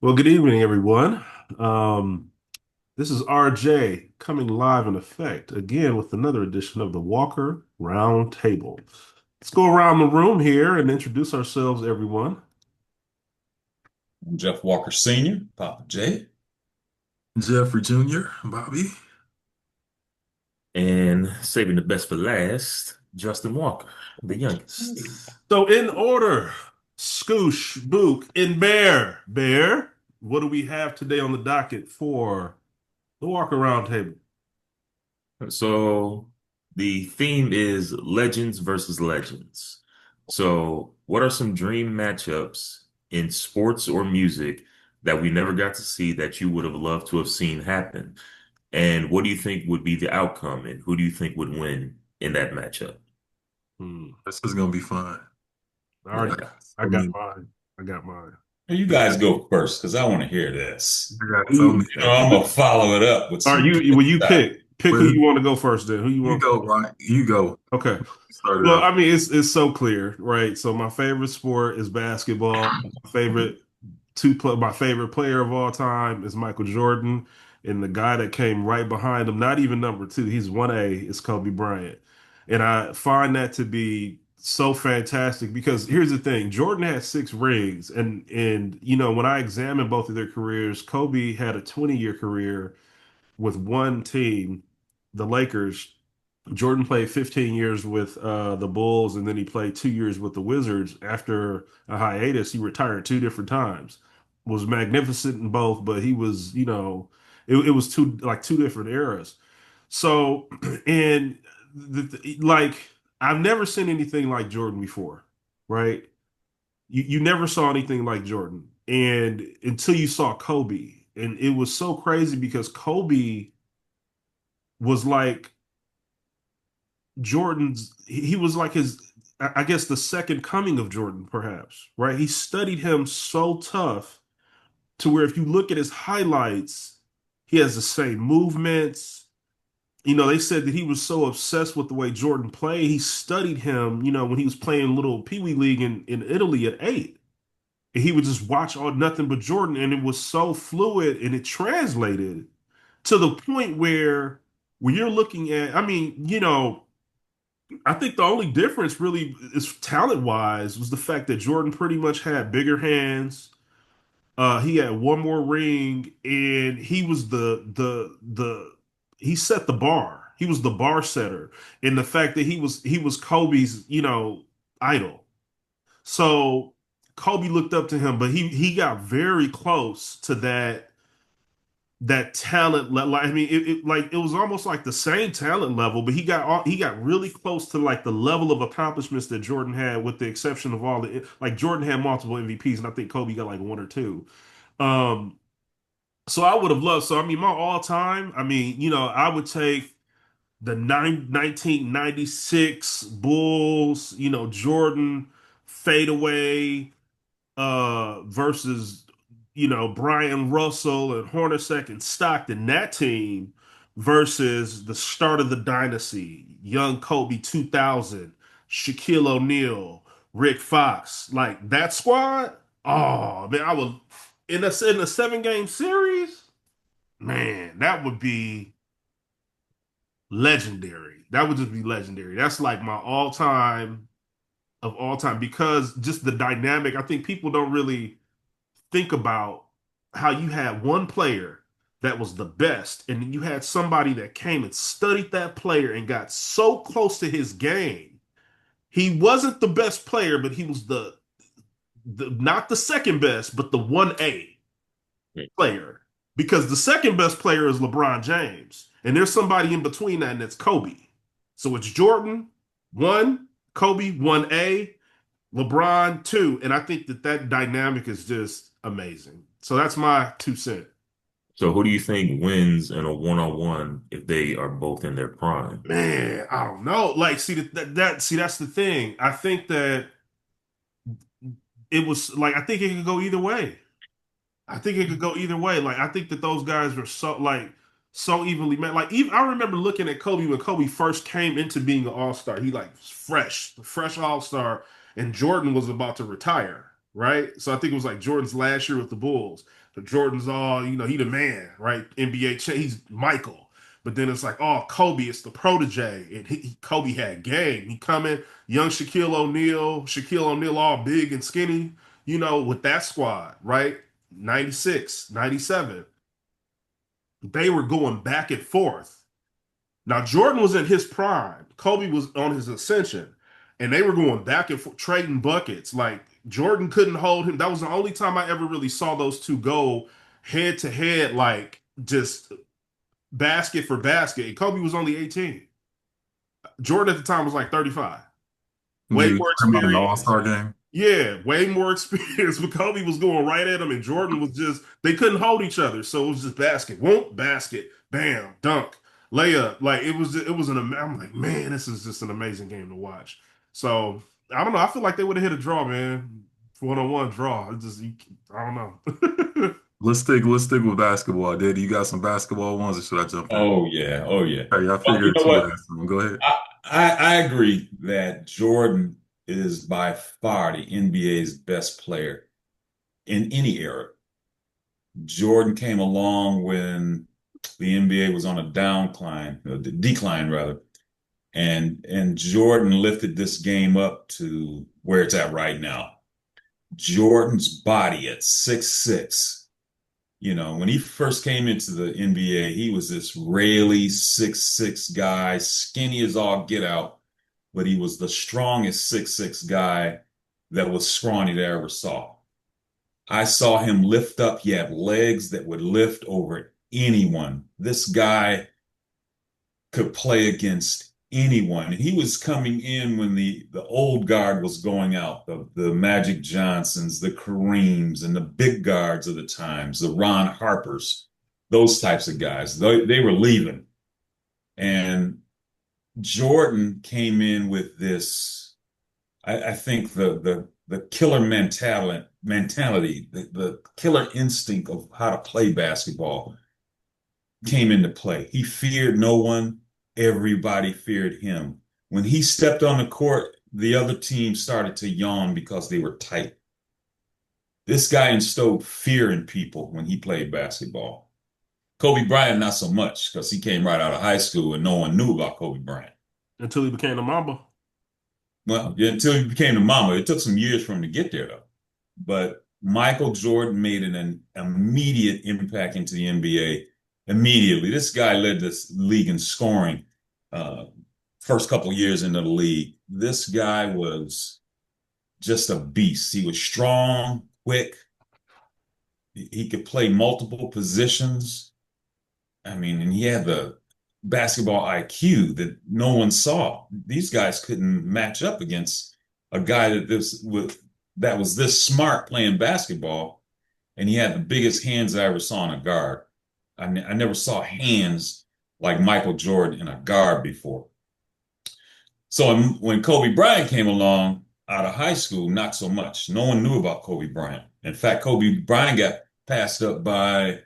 Well, good evening, everyone. Um, this is RJ coming live in effect again with another edition of the Walker Round Table. Let's go around the room here and introduce ourselves, everyone. I'm Jeff Walker Sr., Papa J. Jeffrey Jr., Bobby. And saving the best for last, Justin Walker, the youngest. So, in order, Scoosh, Book, and Bear. Bear, what do we have today on the docket for the Walker Round Table? So the theme is legends versus legends. So, what are some dream matchups in sports or music that we never got to see that you would have loved to have seen happen? And what do you think would be the outcome, and who do you think would win in that matchup? Hmm. This is gonna be fun. I I already got got, I so got many. mine. I got mine. Hey, you guys go first because I want to hear this. I got so Who, many. I'm gonna follow it up with are some you, good will you stuff. pick who Well, you want to go first then? Who you you want? go, right? You go. Okay. Start it Well, off. I mean, it's so clear, right? So my favorite sport is basketball. My favorite my favorite player of all time is Michael Jordan, and the guy that came right behind him, not even number two, he's 1A, is Kobe Bryant. And I find that to be so fantastic because here's the thing, Jordan had 6 rings, and when I examine both of their careers, Kobe had a 20-year career with one team, the Lakers. Jordan played 15 years with the Bulls, and then he played 2 years with the Wizards. After a hiatus, he retired 2 different times. Was magnificent in both, but he was, it was two different eras. So, and like I've never seen anything like Jordan before, right? You never saw anything like Jordan, and until you saw Kobe, and it was so crazy because Kobe was like he was like I guess the second coming of Jordan, perhaps, right? He studied him so tough to where if you look at his highlights, he has the same movements. They said that he was so obsessed with the way Jordan played, he studied him, when he was playing little Pee Wee League in Italy at 8. And he would just watch all nothing but Jordan, and it was so fluid and it translated to the point where when you're looking at, I mean, I think the only difference really is talent wise was the fact that Jordan pretty much had bigger hands. He had one more ring, and he was the he set the bar. He was the bar setter, and the fact that he was Kobe's idol. So Kobe looked up to him, but he got very close to that talent level. I mean, it was almost like the same talent level, but he got really close to like the level of accomplishments that Jordan had, with the exception of all the like Jordan had multiple MVPs, and I think Kobe got like one or two. Um, so I would have loved. So I mean, my all time. I mean, I would take the 1996 Bulls. Jordan fadeaway versus Brian Russell and Hornacek and Stockton, that team versus the start of the dynasty, young Kobe 2000, Shaquille O'Neal, Rick Fox, like that squad. Oh man, I would in a 7 game series. Man, that would be legendary. That would just be legendary. That's like my all time of all time because just the dynamic. I think people don't really think about how you had one player that was the best, and then you had somebody that came and studied that player and got so close to his game. He wasn't the best player, but he was the not the second best, but the 1A player. Because the second best player is LeBron James. And there's somebody in between that, and it's Kobe. So it's Jordan, one, Kobe, 1A, LeBron, two. And I think that dynamic is just amazing. So that's my 2 cents. So who do you think wins in a one-on-one if they are both in their prime? Man, I don't know. Like, see see, that's the thing. I think that it was like I think it could go either way. I think it could go either way. Like, I think that those guys were so evenly met. Like, even I remember looking at Kobe when Kobe first came into being an all-star. He like was fresh all-star, and Jordan was about to retire, right? So I think it was like Jordan's last year with the Bulls. The Jordan's all, he the man, right? NBA, he's Michael. But then it's like, oh, Kobe, it's the protege. And Kobe had game. He coming, young Shaquille O'Neal all big and skinny, with that squad, right? 96, 97. They were going back and forth. Now, Jordan was in his prime. Kobe was on his ascension. And they were going back and forth, trading buckets. Like, Jordan couldn't hold him. That was the only time I ever really saw those two go head to head, like just basket for basket. And Kobe was only 18. Jordan at the time was like 35. Way You more talking about an experience. All-Star game? Yeah, way more experience. But Kobe was going right at him, and Jordan was just, they couldn't hold each other. So it was just basket, won't basket, bam, dunk, layup. Like I'm like, man, this is just an amazing game to watch. So I don't know. I feel like they would have hit a draw, man. 1-on-1 draw. It's just, I don't know. Let's stick with basketball. Daddy, you got some basketball ones, or should I jump in? Oh yeah, oh yeah. Hey, I Well, you figured know two would what? have some. Go ahead. I agree that Jordan is by far the NBA's best player in any era. Jordan came along when the NBA was on a decline rather, and Jordan lifted this game up to where it's at right now. Jordan's body at 6'6". When he first came into the NBA, he was this really 6'6" guy, skinny as all get out, but he was the strongest 6'6" guy that was scrawny that I ever saw. I saw him lift up. He had legs that would lift over anyone. This guy could play against anyone. And he was coming in when the old guard was going out, the Magic Johnsons, the Kareems, and the big guards of the times, the Ron Harpers, those types of guys. They were leaving. And Jordan came in with this, I think the killer mentality, the killer instinct of how to play basketball came into play. He feared no one. Everybody feared him. When he stepped on the court, the other team started to yawn because they were tight. This guy instilled fear in people when he played basketball. Kobe Bryant, not so much, because he came right out of high school and no one knew about Kobe Bryant. Until he became the Mamba. Well, yeah, until he became the Mamba. It took some years for him to get there, though. But Michael Jordan made an immediate impact into the NBA. Immediately, this guy led this league in scoring. First couple years into the league, this guy was just a beast. He was strong, quick. He could play multiple positions. I mean, and he had the basketball IQ that no one saw. These guys couldn't match up against a guy that was this smart playing basketball, and he had the biggest hands I ever saw in a guard. I never saw hands like Michael Jordan in a guard before. So when Kobe Bryant came along out of high school, not so much. No one knew about Kobe Bryant. In fact, Kobe Bryant got passed up by,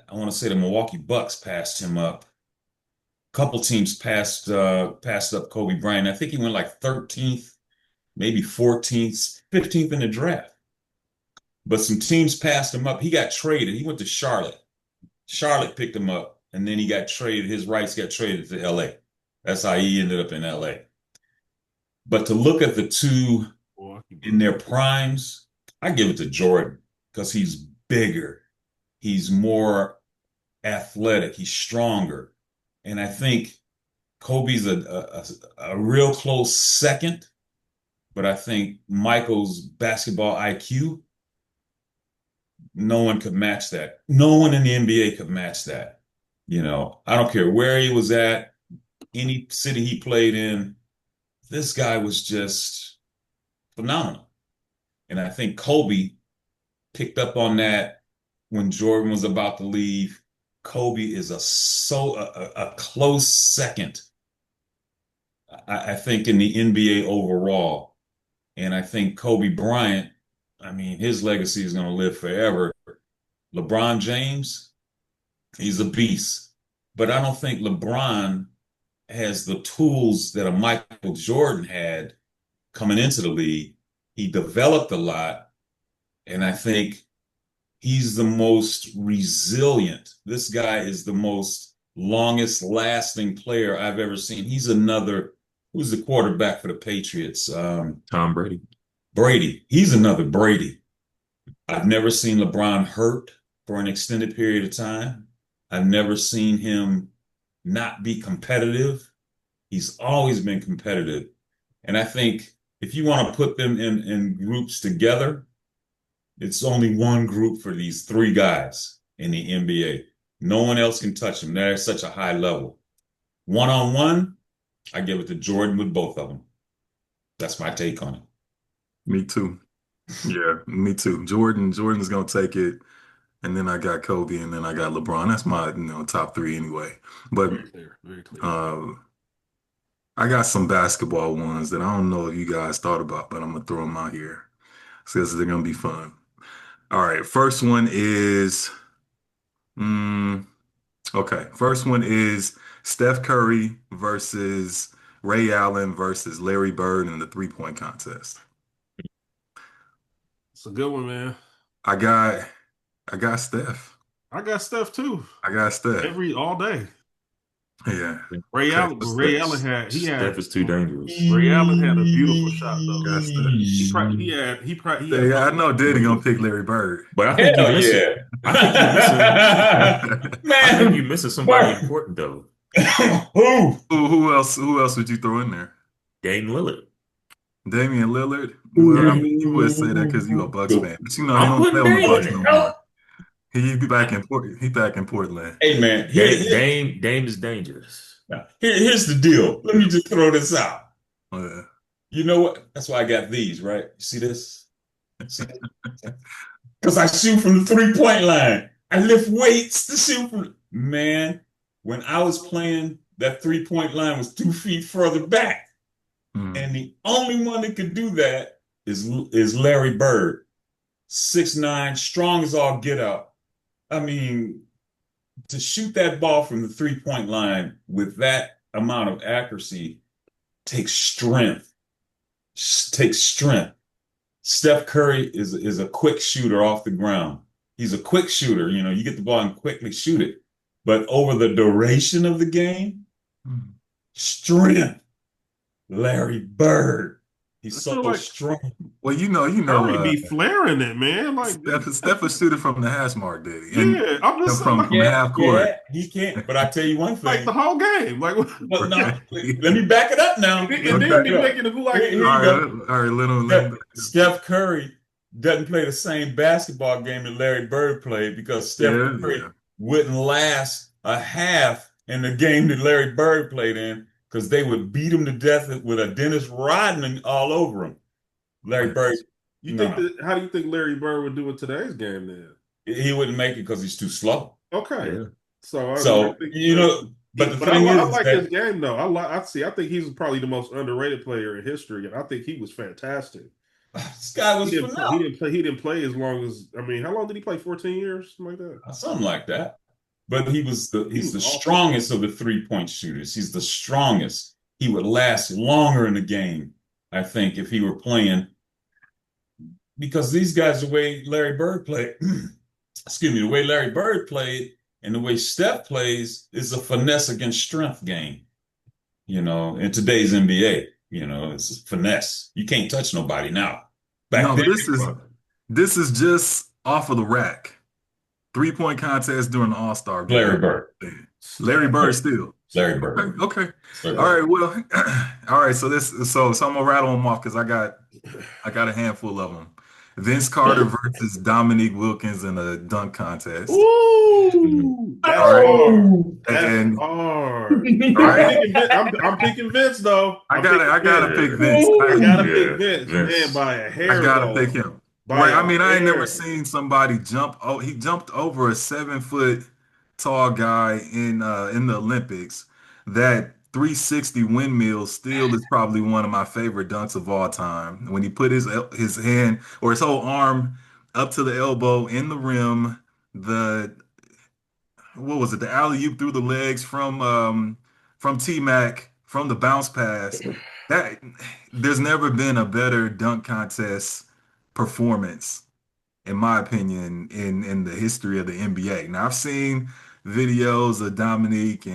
I want to say the Milwaukee Bucks passed him up. A couple teams passed up Kobe Bryant. I think he went like 13th, maybe 14th, 15th in the draft. But some teams passed him up. He got traded. He went to Charlotte. Charlotte picked him up, and then he got traded. His rights got traded to LA. That's how he ended up in LA. But to look at the two in their primes, I give it to Jordan because he's bigger. He's more athletic. He's stronger. And I think Kobe's a real close second, but I think Michael's basketball IQ, no one could match that. No one in the NBA could match that. I don't care where he was at, any city he played in, this guy was just phenomenal. And I think Kobe picked up on that when Jordan was about to leave. Kobe is a close second, I think, in the NBA overall. And I think Kobe Bryant, I mean, his legacy is going to live forever. LeBron James, he's a beast. But I don't think LeBron has the tools that a Michael Jordan had coming into the league. He developed a lot, and I think He's the most resilient. This guy is the most longest lasting player I've ever seen. He's another, who's the quarterback for the Patriots? Tom Brady. Brady. He's another Brady. I've never seen LeBron hurt for an extended period of time. I've never seen him not be competitive. He's always been competitive. And I think if you want to put them in groups together, it's only one group for these three guys in the NBA. No one else can touch them. They're at such a high level. One on one, I give it to Jordan with both of them. That's my take on it. Me too. Yeah, me too. Jordan's gonna take it, and then I got Kobe, and then I got LeBron. That's my top three anyway. But Very clear. Very clear. I got some basketball ones that I don't know if you guys thought about, but I'm gonna throw them out here because they're gonna be fun. All right, first one is okay. First one is Steph Curry versus Ray Allen versus Larry Bird in the three-point contest. It's a good one, man. I got Steph. I got Steph too. I got Steph. All day. Yeah. Ray Okay. Allen, Ray Allen had Steph is too dangerous. Ray Allen had a beautiful shot though. Got Steph. He I know Diddy gonna pick Larry Bird. But I think Hell you missing. yeah. I think Man, you're missing somebody important though. who? Who else would you throw in there? Dame Lillard. Damian Lillard? Well, I mean, you would say that because you a Bucks fan, but you know he I'm don't play putting on the Dame Bucks in no it. more. He back in Portland. Hey man, Dame is dangerous. here's the deal. Let me just throw this out. Yeah. You know what? That's why I got these, right? You see this? Because I shoot from the three-point line. I lift weights to shoot from. Man, when I was playing, that three-point line was 2 feet further back. And the only one that could do that is Larry Bird. 6'9", strong as all get out. I mean, to shoot that ball from the three-point line with that amount of accuracy takes strength. Takes strength. Steph Curry is a quick shooter off the ground. He's a quick shooter. You know, you get the ball and quickly shoot it. But over the duration of the game, strength. Larry Bird. He's so strong. Well, Curry be flaring it, man. Like Steph was shooting from the hash mark, did he? Yeah, I'm just from half court. Yeah, he can't. But I tell you one thing. Like the whole game. Like But no, let me back it up now. And then be making it look like all right, little. Steph Curry doesn't play the same basketball game that Larry Bird played because Steph Curry wouldn't last a half in the game that Larry Bird played in because they would beat him to death with a Dennis Rodman all over him. Larry Bird. How do you think Larry Bird would do in today's game then? He wouldn't make it because he's too slow. Okay. Yeah. So you know, but the thing is, I like his game though. I think he's probably the most underrated player in history, and I think he was fantastic. This guy was phenomenal. He didn't play as long as how long did he play? 14 years, something like that. Something like that. But he's the strongest of the three-point shooters. He's the strongest. He would last longer in the game, I think, if he were playing. Because these guys, the way Larry Bird played, the way Larry Bird played and the way Steph plays is a finesse against strength game. You know, in today's NBA, it's finesse. You can't touch nobody now. This is just off of the rack. 3-point contest during the All-Star game. Larry Bird. Larry Bird still. Larry Bird. Okay. All right. Well, all right. So I'm gonna rattle them off because I got a handful of them. Vince Carter versus Dominique Wilkins in a dunk contest. Ooh, that's hard. That's hard. All right. I'm picking Vince though. I gotta pick Vince. I gotta pick Vince. Man, by a hair. I gotta pick him. Right. I mean, I ain't never seen somebody jump. Oh, he jumped over a 7-foot tall guy in the Olympics. That 360 windmill still is probably one of my favorite dunks of all time. When he put his hand or his whole arm up to the elbow in the rim, the alley-oop through the legs from T-Mac from the bounce pass. That there's never been a better dunk contest performance in my opinion, in the history of the NBA. Now I've seen videos of Dominique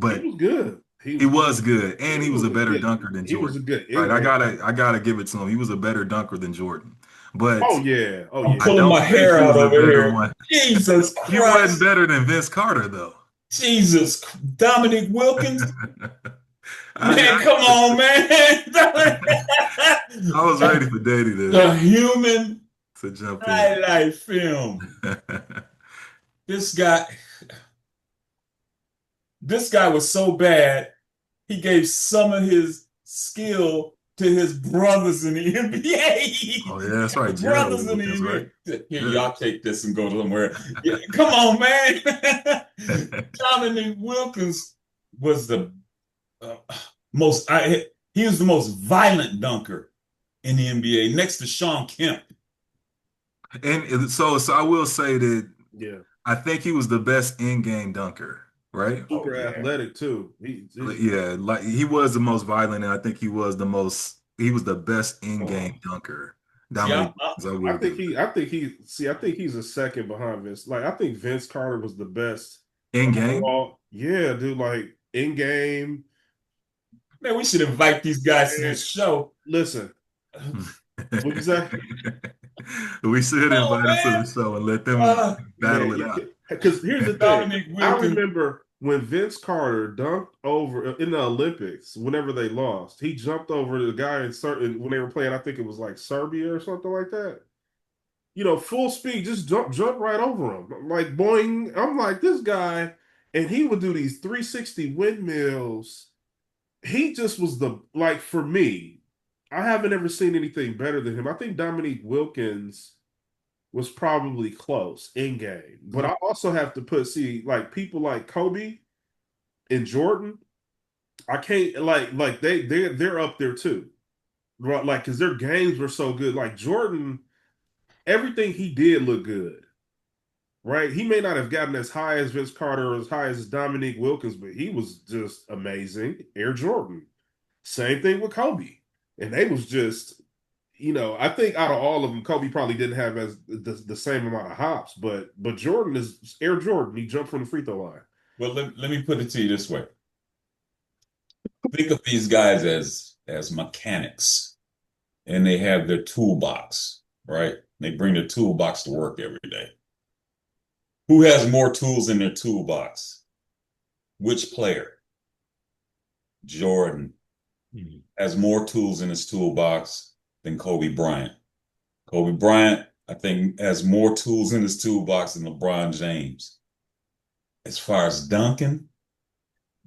He but was good. he was good, and he He was a was a better good dunker than he was a Jordan. good Right? in-game. I gotta give it to him. He was a better dunker than Jordan, but Oh yeah. Oh I'm yeah. I pulling don't my think hair he out was a over better here. one. Jesus He wasn't Christ. better than Vince Carter though. Jesus. Dominic Wilkins. Man, I, come on, man. I was ready for Daddy The human to jump in. highlight film. This guy, this guy was so bad, he gave some of his skill to his brothers in the Oh NBA. yeah, that's right, Gerald Brothers in Wilkins, right? the NBA. Here, Yeah. y'all take this and go somewhere. Yeah, come on, man. Dominic Wilkins was the uh, he was the most violent dunker in the NBA next to Sean Kemp. So I will say that Yeah. I think he was the best in-game dunker, right? Oh Super yeah. athletic too. Yeah, like he was the most violent, and I think he was the best in-game Oh. dunker. See, Dominic, I will give him I think he's a second behind Vince. Like I think Vince Carter was the best that. In-game? overall. Yeah, dude, like in game. Man, we should invite these guys to And this show. listen, what you say? We should Oh invite him to the man. show and let them Uh, battle Man, it out. because here's the thing. Dominic I Wilkins. remember when Vince Carter dunked over in the Olympics, whenever they lost, he jumped over the guy in certain when they were playing, I think it was like Serbia or something like that. You know, full speed, just jump right over him. Like boing. I'm like, this guy, and he would do these 360 windmills. He just was the like for me, I haven't ever seen anything better than him. I think Dominique Wilkins was probably close in game. But I also have to see like people like Kobe and Jordan. I can't like they're up there too. Right? Like because their games were so good. Like Jordan, everything he did looked good. Right? He may not have gotten as high as Vince Carter or as high as Dominique Wilkins, but he was just amazing. Air Jordan. Same thing with Kobe. And they was just I think out of all of them, Kobe probably didn't have as the same amount of hops, but Jordan is Air Jordan. He jumped from the free throw line. Well, let me put it to you this way. Think of these guys as mechanics, and they have their toolbox, right? They bring their toolbox to work every day. Who has more tools in their toolbox? Which player? Jordan has more tools in his toolbox than Kobe Bryant. Kobe Bryant, I think, has more tools in his toolbox than LeBron James. As far as dunking,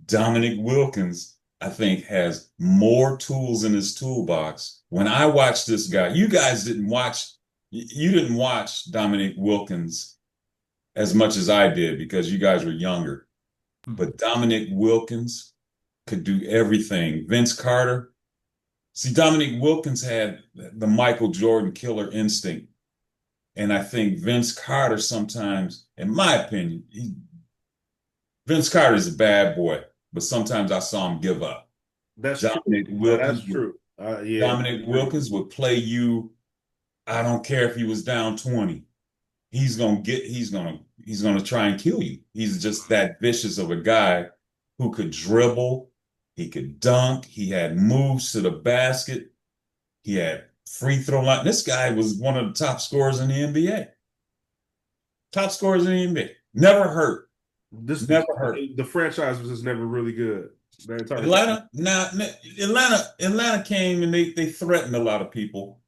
Dominic Wilkins, I think, has more tools in his toolbox. When I watched this guy, you didn't watch Dominic Wilkins as much as I did because you guys were younger. But Dominic Wilkins could do everything. Vince Carter, see, Dominic Wilkins had the Michael Jordan killer instinct. And I think Vince Carter sometimes, in my opinion, Vince Carter is a bad boy, but sometimes I saw him give up. That's Dominic true. Wilkins, That's true. Yeah. Dominic Wilkins would play you. I don't care if he was down 20. He's gonna try and kill you. He's just that vicious of a guy who could dribble, he could dunk, he had moves to the basket, he had free throw line. This guy was one of the top scorers in the NBA. Top scorers in the NBA. Never hurt. Never hurt. The franchise was just never really good. The entire Atlanta came and they threatened a lot of people.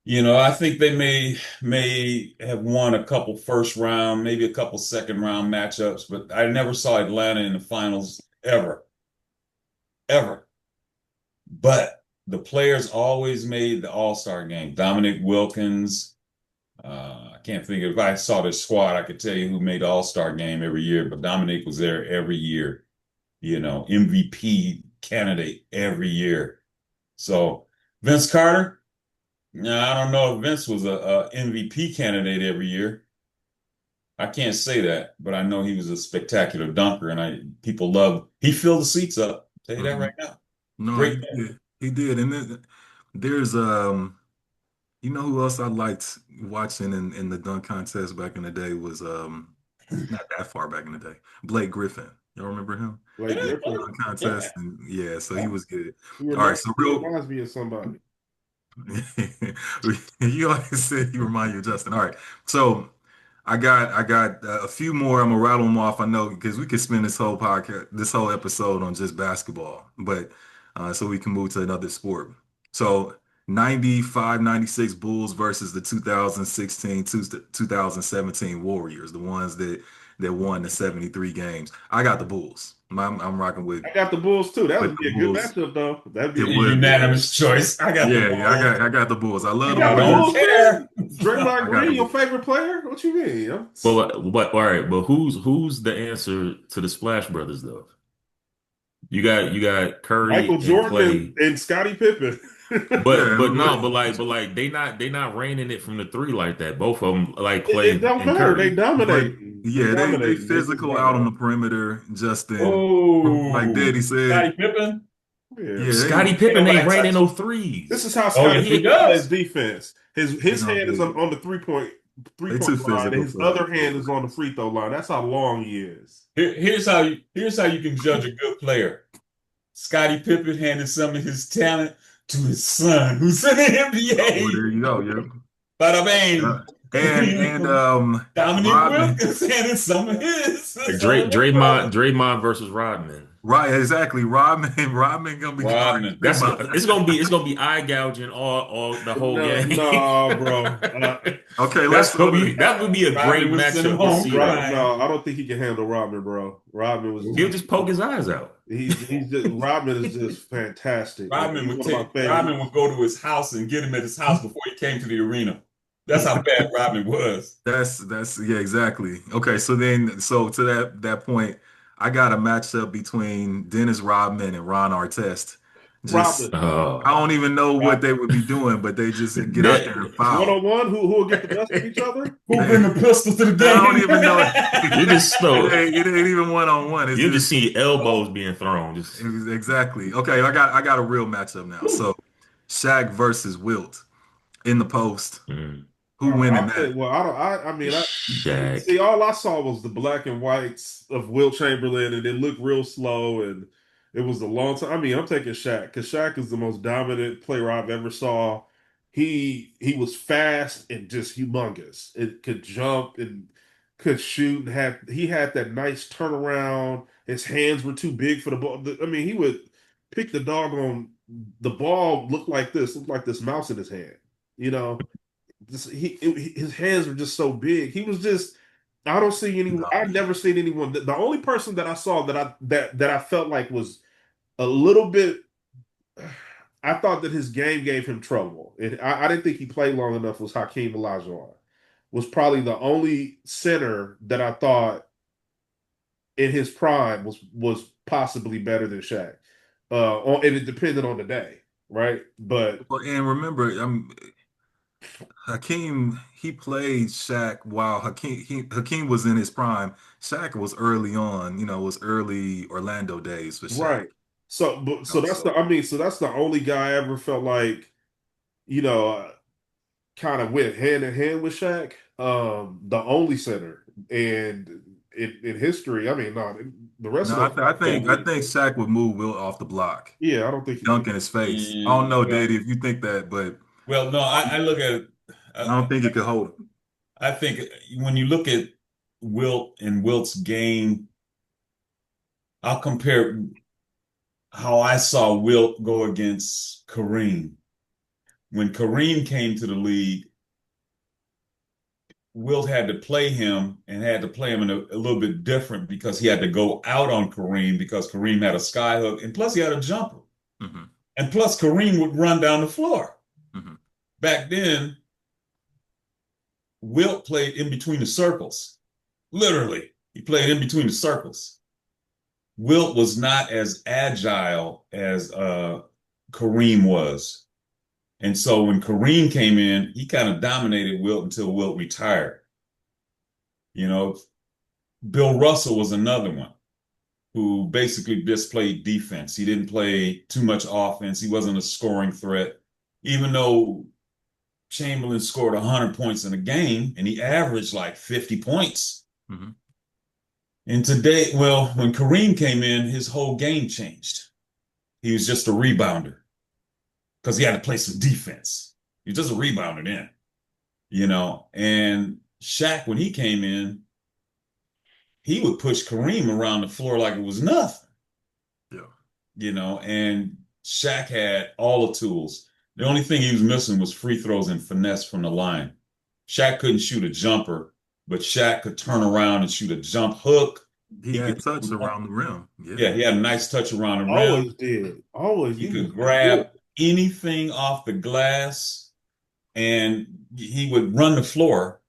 You know, I think they may have won a couple first round, maybe a couple second round matchups, but I never saw Atlanta in the finals ever, ever. But the players always made the All-Star game. Dominic Wilkins, I can't think of if I saw this squad, I could tell you who made the All-Star game every year, but Dominic was there every year, you know, MVP candidate every year. So Vince Carter. Now, I don't know if Vince was a MVP candidate every year. I can't say that, but I know he was a spectacular dunker, and people love. He filled the seats up. I'll tell you that right now. No, Great. he did. He did. And there's You know who else I liked watching in the dunk contest back in the day was not that far back in the day. Blake Griffin. Y'all remember him? Blake Griffin. Dunk Yeah. contest. And yeah, so he was good. All right, He so real reminds me of somebody. you always said you remind you of Justin. All right. So I got a few more. I'm gonna rattle them off. I know because we could spend this whole podcast, this whole episode on just basketball, but so we can move to another sport. So 95, 96 Bulls versus the 2016, 2017 Warriors, the ones that won the 73 games. I got the Bulls. I'm rocking I got the Bulls too. That with would the be a good Bulls. matchup, though. That'd be It a would be. Unanimous choice. I got the Yeah, yeah, Bulls. I got the Bulls. I love the I the don't Bulls, Warriors. care. Draymond I got Green, the your favorite player? What you mean? But all right, but who's the answer to the Splash Brothers though? You got Michael Curry and Jordan Clay, and Scottie Pippen. Yeah, but no, but like they not raining it from the three like that. Both of them like Clay It don't and matter. They Curry. but dominate. yeah, they They just physical out on dominate. the perimeter. Justin, like Oh, Daddy said, Scottie Pippen. Yeah. yeah, Scottie Ain't Pippen ain't nobody raining touch no him. This threes. is how Oh, Scottie yes, he Pippen plays does. defense. they His gonna hand is do. on the three They point too line, and physical his for other that. hand is on the free throw line. That's how long he is. Here's how you can judge a good player. Scottie Pippen handed some of his talent to his son, who's in the Oh, NBA. there you go. Yeah. Bada bang. And Dominic Rodman, Wilkins handed some of his to Like some of his brothers. Draymond versus Rodman. right? Exactly. Rodman gonna be guarding Rodman. That's Draymond. it's gonna be eye gouging all the whole No, game. no, bro. Okay, let's That's go gonna to be that would be a great Rodman was sitting matchup to home see though. crying. No, I don't think he can handle Rodman, bro. Rodman was He'll just poke his eyes out. he's just Rodman is just fantastic. Like, he's one of my Rodman favorites. would go to his house and get him at his house before he came to the arena. That's how bad Rodman was. that's yeah, exactly. Okay, so to that point, I got a matchup between Dennis Rodman and Ron Artest. Just Rodman. I Oh, don't even know what Rodman. they would be doing, but they just get out there that and One foul. on one, who will get the best of each other? Who They, bring the pistol to the I don't game? even know it. you just know It ain't even one on one. It's you just just see elbows being thrown. Just exactly. Okay, I got a real matchup now. So Shaq versus Wilt in the post. mm, Who winning I'll say, that? well, I mean, Shaq. see, all I saw was the black and whites of Wilt Chamberlain, and it looked real slow, and it was a long time. I mean, I'm taking Shaq because Shaq is the most dominant player I've ever saw. He was fast and just humongous. It could jump and could shoot, and he had that nice turnaround. His hands were too big for the ball. I mean, he would pick the dog on the ball, looked like this mouse in his hand, you know. His hands were just so big. He was just I don't see anyone. I've Dominate. never seen anyone. The only person that I saw that I felt like was a little bit. I thought that his game gave him trouble. I didn't think he played long enough. Was Hakeem Olajuwon was probably the only center that I thought in his prime was possibly better than Shaq. And it depended on the day, right? But Well, and remember, Hakeem, he played Shaq while Hakeem was in his prime. Shaq was early on, was early Orlando days for Shaq. right. So that's Also, that's the only guy I ever felt like, you know, kind of went hand in hand with Shaq. The only center and in history, I mean, no, the rest no, of I, those th- I guys think don't I leave. think Shaq would move Will off the block, Yeah, I don't think he dunk could. in his face. I don't know, Yeah. Daddy, if you think that, but Well, no, I look at it. I I, don't think he could hold him. I think when you look at Wilt and Wilt's game, I'll compare how I saw Wilt go against Kareem. When Kareem came to the league, Wilt had to play him and had to play him in a little bit different because he had to go out on Kareem because Kareem had a sky hook and plus he had a jumper. Hmm. And plus Kareem would run down the floor. Hmm. Back then, Wilt played in between the circles. Literally, he played in between the circles. Wilt was not as agile as Kareem was. And so when Kareem came in, he kind of dominated Wilt until Wilt retired. You know, Bill Russell was another one who basically just played defense. He didn't play too much offense. He wasn't a scoring threat, even though Chamberlain scored 100 points in a game, and he averaged like 50 points. Mm-hmm. And today, well, when Kareem came in, his whole game changed. He was just a rebounder because he had to play some defense. He was just a rebounder then, And Shaq, when he came in, he would push Kareem around the floor like it was nothing. Yeah. And Shaq had all the tools. The only thing he was missing was free throws and finesse from the line. Shaq couldn't shoot a jumper, but Shaq could turn around and shoot a jump hook. He had touch around the rim. Yeah, he had a nice touch around the rim. Always did. Always. He could grab anything off the glass, and he would run the floor,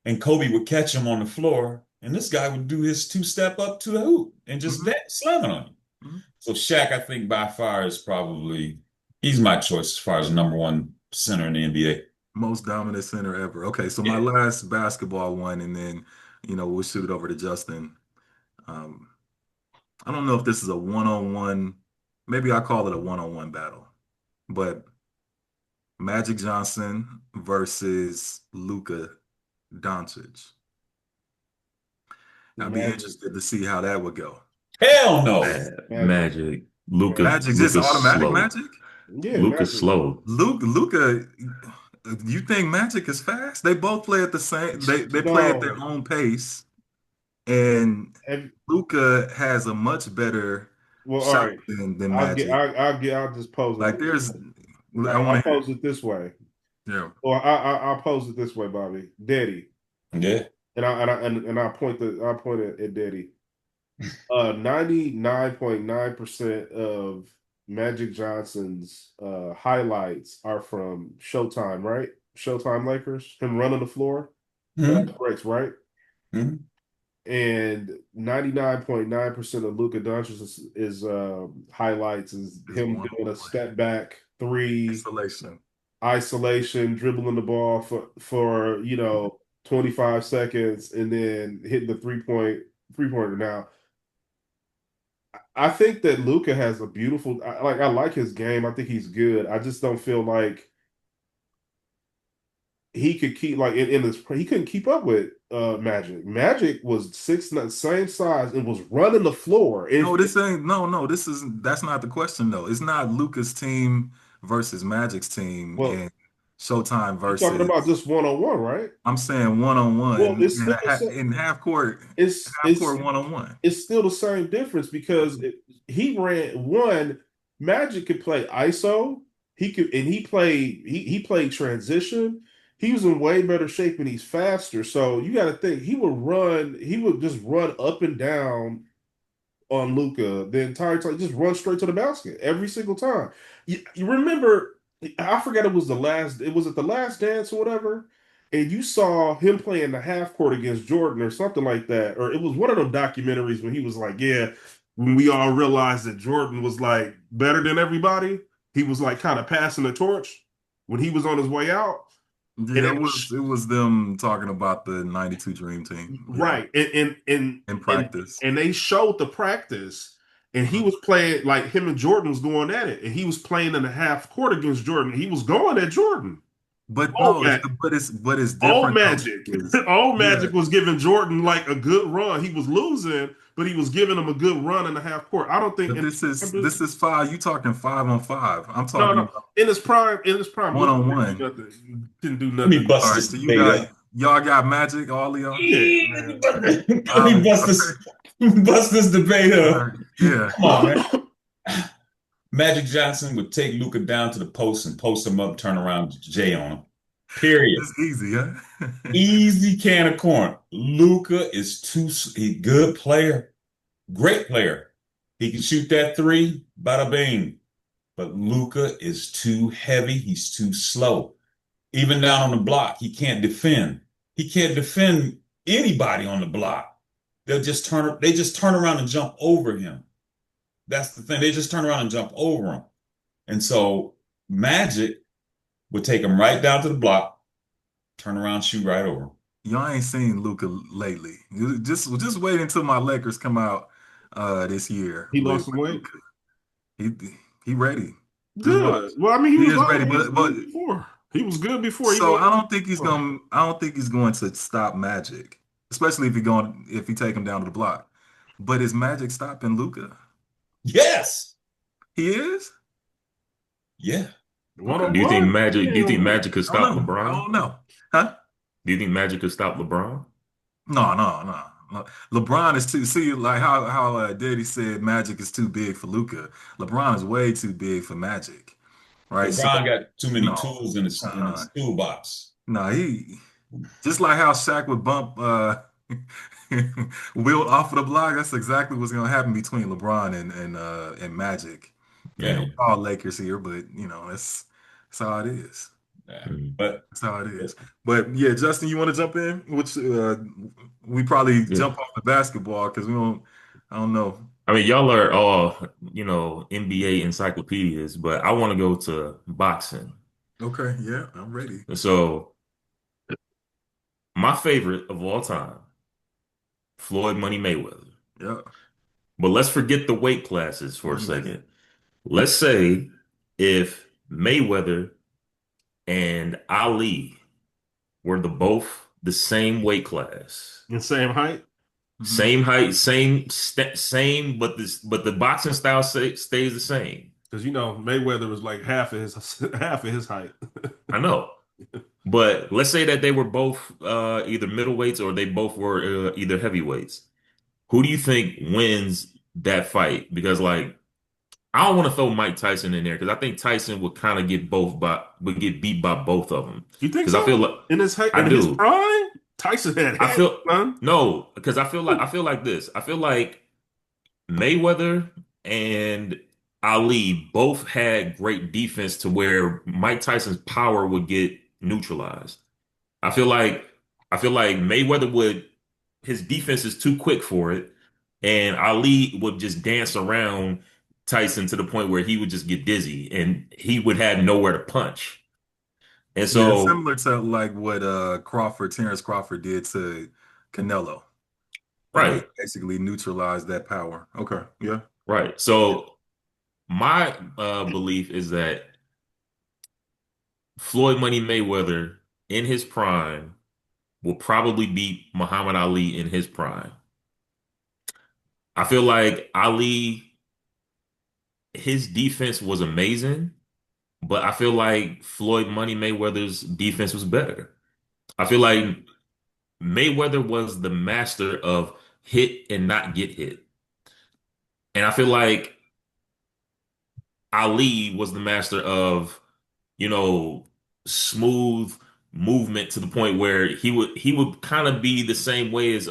and Kobe would catch him on the floor, and this guy would do his two-step up to the hoop and just slam it on you. Mm-hmm. So Shaq, I think by far he's my choice as far as number one center in the NBA. Most dominant center ever. Okay, so my last basketball one, and then, we'll shoot it over to Justin. I don't know if this is a one-on-one, maybe I call it a one-on-one battle, but Magic Johnson versus Luka Doncic. I'd be interested to see how that would go. Hell no. Magic. Luka. Magic, just automatic slow. Magic? Yeah, Luka's slow. Luka, you think Magic is fast? They both play at the same, they play at their own pace. And Luka has a much better shot than Magic. I'll just pose it. Like I'll pose it this way. Yeah. Or I'll pose it this way, Bobby. Daddy. Yeah. And I point at Daddy. 99.9% of Magic Johnson's highlights are from Showtime, right? Showtime Lakers, him running the floor. Breaks, right? Mm-hmm. And 99.9% of Luka Doncic is highlights is him doing a step back three, isolation, dribbling the ball for 25 seconds, and then hitting the three-pointer. Now, I think that Luka has a beautiful. I like his game. I think he's good. I just don't feel like he could keep he couldn't keep up with Magic. Magic was 6'9", same size, and was running the floor. That's not the question though. It's not Luka's team versus Magic's team and Showtime versus. You're talking about just one-on-one, right? I'm saying one-on-one. Well, it's in half court. It's one-on-one. It's still the same difference because he ran one. Magic could play ISO. He played transition. He was in way better shape and he's faster. So you got to think he would just run up and down on Luka the entire time, just run straight to the basket every single time. You remember, I forgot it was at the Last Dance or whatever, and you saw him playing the half court against Jordan or something like that, or it was one of them documentaries when he was like, when we all realized that Jordan was like better than everybody, he was like kind of passing the torch when he was on his way out. Yeah, it was them talking about the '92 Dream Team, right? And in practice, and they showed the practice, and he was playing like him and Jordan was going at it, and he was playing in the half court against Jordan. He was going at Jordan, but it's different. Old Magic was giving Jordan like a good run. He was losing, but he was giving him a good run in the half court. I don't think this is five. You talking 5-on-5? I'm talking about in his prime, one-on-one. Didn't do nothing. Let me bust this. So y'all got Magic, all of y'all. Yeah. Let me bust this debate up. Yeah. Come on, man. Magic Johnson would take Luka down to the post and post him up, turn around Jay on him. Period. It's easy, huh? Easy can of corn. Luka is good player, great player. He can shoot that three, bada bing. But Luka is too heavy. He's too slow. Even down on the block, he can't defend. He can't defend anybody on the block. They just turn around and jump over him. That's the thing. They just turn around and jump over him. And so Magic would take him right down to the block, turn around, shoot right over him. Y'all ain't seen Luka lately. Just wait until my Lakers come out this year. He lost some weight. He ready. Good. Well, I mean, he was ready, but before. He was good before he So won. I don't think he's going to stop Magic, especially if he take him down to the block. But is Magic stopping Luca? Yes. He is? Yeah. One Okay. on Do you think one. Magic? Do you think Yeah. Magic could I don't stop know. I LeBron? don't know. Huh? Do you think Magic could stop LeBron? No, no, no. No. LeBron is too, see, like how Daddy said Magic is too big for Luca. LeBron is way too big for Magic, right? So LeBron got too many no, tools in uh-uh. his toolbox. No, he just like how Shaq would bump Wilt off of the block. That's exactly what's gonna happen between LeBron and Magic. And Yeah. we're all Lakers here, but that's how it is. Yeah. Mm. But That's how it is. But yeah, Justin, you want to jump in? Which we probably Yeah. jump off the basketball because we don't. I don't know. I mean, y'all are all, NBA encyclopedias, but I want to go to boxing. Okay, yeah, I'm ready. So, my favorite of all time, Floyd Money Mayweather. Yeah, But let's forget the weight classes for a I'm ready. second. Let's say if Mayweather and Ali were both the same weight class, In same height. Hmm. same height, same, but the boxing style stays the same. Because Mayweather was like half of his half of his height. I know. But let's say that they were both either middleweights or they both were either heavyweights. Who do you think wins that fight? Because like I don't want to throw Mike Tyson in there because I think Tyson would kind of would get beat by both of them. You think Because I feel so? like In his I in his do. prime, Tyson had I hands, feel man. no, because I feel like this. I feel like Mayweather and Ali both had great defense to where Mike Tyson's power would get neutralized. I feel like I feel like Mayweather would his defense is too quick for it, and Ali would just dance around Tyson to the point where he would just get dizzy and he would have nowhere to punch. And Yeah, so, similar to like what Terrence Crawford did to Canelo. He right, basically neutralized that power. Okay, yeah. right. So my belief is that Floyd Money Mayweather in his prime will probably beat Muhammad Ali in his prime. I feel like Ali, his defense was amazing, but I feel like Floyd Money Mayweather's defense was better. I feel like Mayweather was the master of hit and not get hit. And I feel like Ali was the master of, you know, smooth movement to the point where he would kind of be the same way as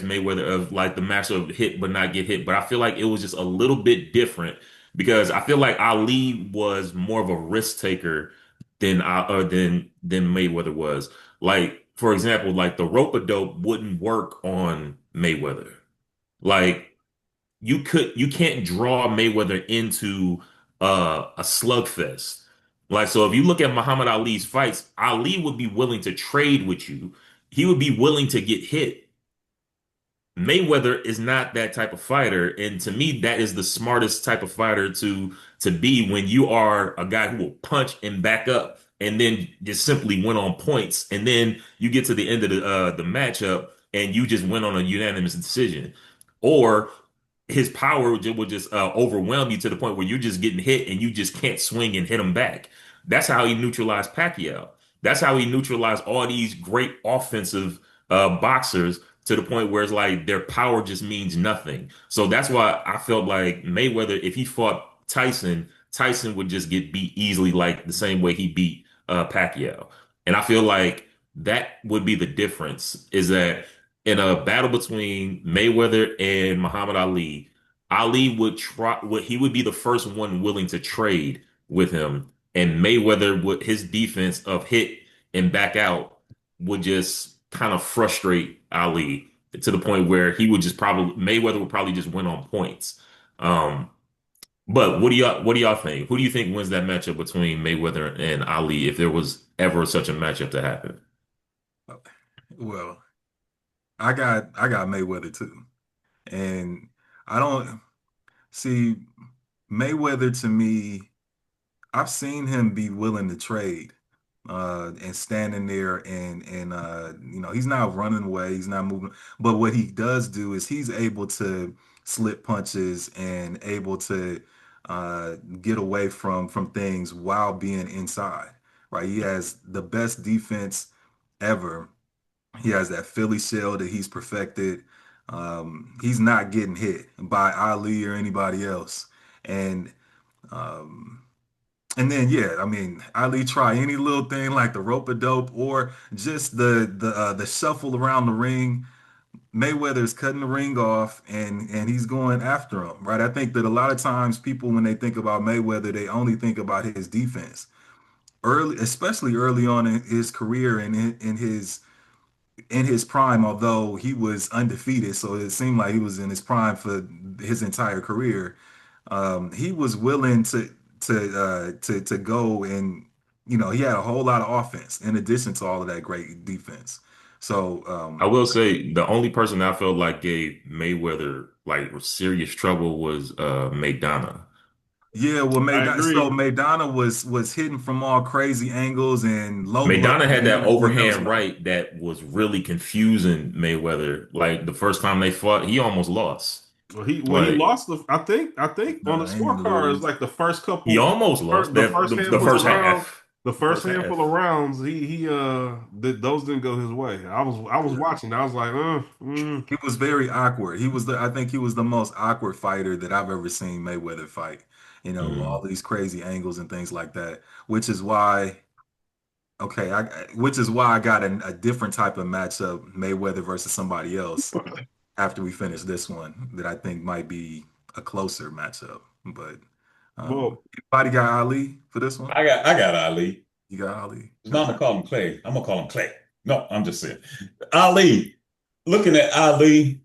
Mayweather of like the master of hit but not get hit. But I feel like it was just a little bit different because I feel like Ali was more of a risk taker than Mayweather was. Like for example, like the rope-a-dope wouldn't work on Mayweather. Like you can't draw Mayweather into a slugfest. Like so if you look at Muhammad Ali's fights, Ali would be willing to trade with you. He would be willing to get hit. Mayweather is not that type of fighter, and to me, that is the smartest type of fighter to be when you are a guy who will punch and back up, and then just simply win on points, and then you get to the end of the matchup, and you just win on a unanimous decision, or his power would just overwhelm you to the point where you're just getting hit and you just can't swing and hit him back. That's how he neutralized Pacquiao. That's how he neutralized all these great offensive boxers to the point where it's like their power just means nothing. So that's why I felt like Mayweather, if he fought Tyson, Tyson would just get beat easily, like the same way he beat Pacquiao. And I feel like that would be the difference is that in a battle between Mayweather and Muhammad Ali, Ali would be the first one willing to trade with him. And Mayweather would his defense of hit and back out would just kind of frustrate Ali to the point where he would just probably Mayweather would probably just win on points. Um, but what do y'all think? Who do you think wins that matchup between Mayweather and Ali if there was ever such a matchup to happen? Well, I got Mayweather too. And I don't see Mayweather to me, I've seen him be willing to trade. and standing there and he's not running away, he's not moving. But what he does do is he's able to slip punches and able to get away from things while being inside. Right, he has the best defense ever. He has that Philly shell that he's perfected. He's not getting hit by Ali or anybody else. And um, and then yeah, I mean, Ali try any little thing like the rope a dope or just the shuffle around the ring. Mayweather's cutting the ring off and he's going after him, right? I think that a lot of times people when they think about Mayweather, they only think about his defense. Early, especially early on in his career and in his prime, although he was undefeated, so it seemed like he was in his prime for his entire career. He was willing to go and he had a whole lot of offense in addition to all of that great defense. So I will say the only person I felt like gave Mayweather like serious trouble was Maidana. yeah, well, I agree. Maidana was hitting from all crazy angles and low Maidana blocking had and that everything else. overhand right that was really confusing Mayweather. Like the first time they fought, he almost lost. Well he Like lost the I think on the He didn't scorecard is lose. like the first he couple almost lost the that first the handful of first rounds half. the The first first handful of half. rounds those didn't go his way. I was Yeah. watching. I was like, He was very awkward. I think he was the most awkward fighter that I've ever seen Mayweather fight. All Mm. these crazy angles and things like that, which is why, okay, which is why I got a different type of matchup, Mayweather versus somebody else, after we finish this one that I think might be a closer matchup. But well, anybody got Ali for this one? I got Ali. You got Ali. No, I'm Okay. gonna call him Clay. I'm gonna call him Clay. No, I'm just saying. Ali. Looking at Ali,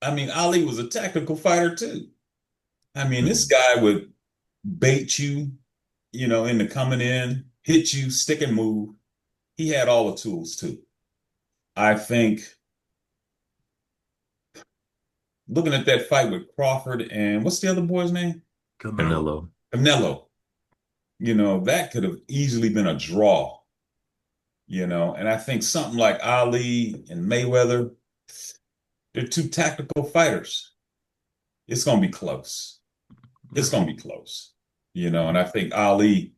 I mean, Ali was a tactical fighter too. I mean, this Mm. guy would bait you, into coming in, hit you, stick and move. He had all the tools too. I think looking at that fight with Crawford and what's the other boy's name? Canelo. Canelo. Canelo. That could have easily been a draw, and I think something like Ali and Mayweather, they're two tactical fighters. It's going to be close. It's Yeah. going to be close, and I think Ali,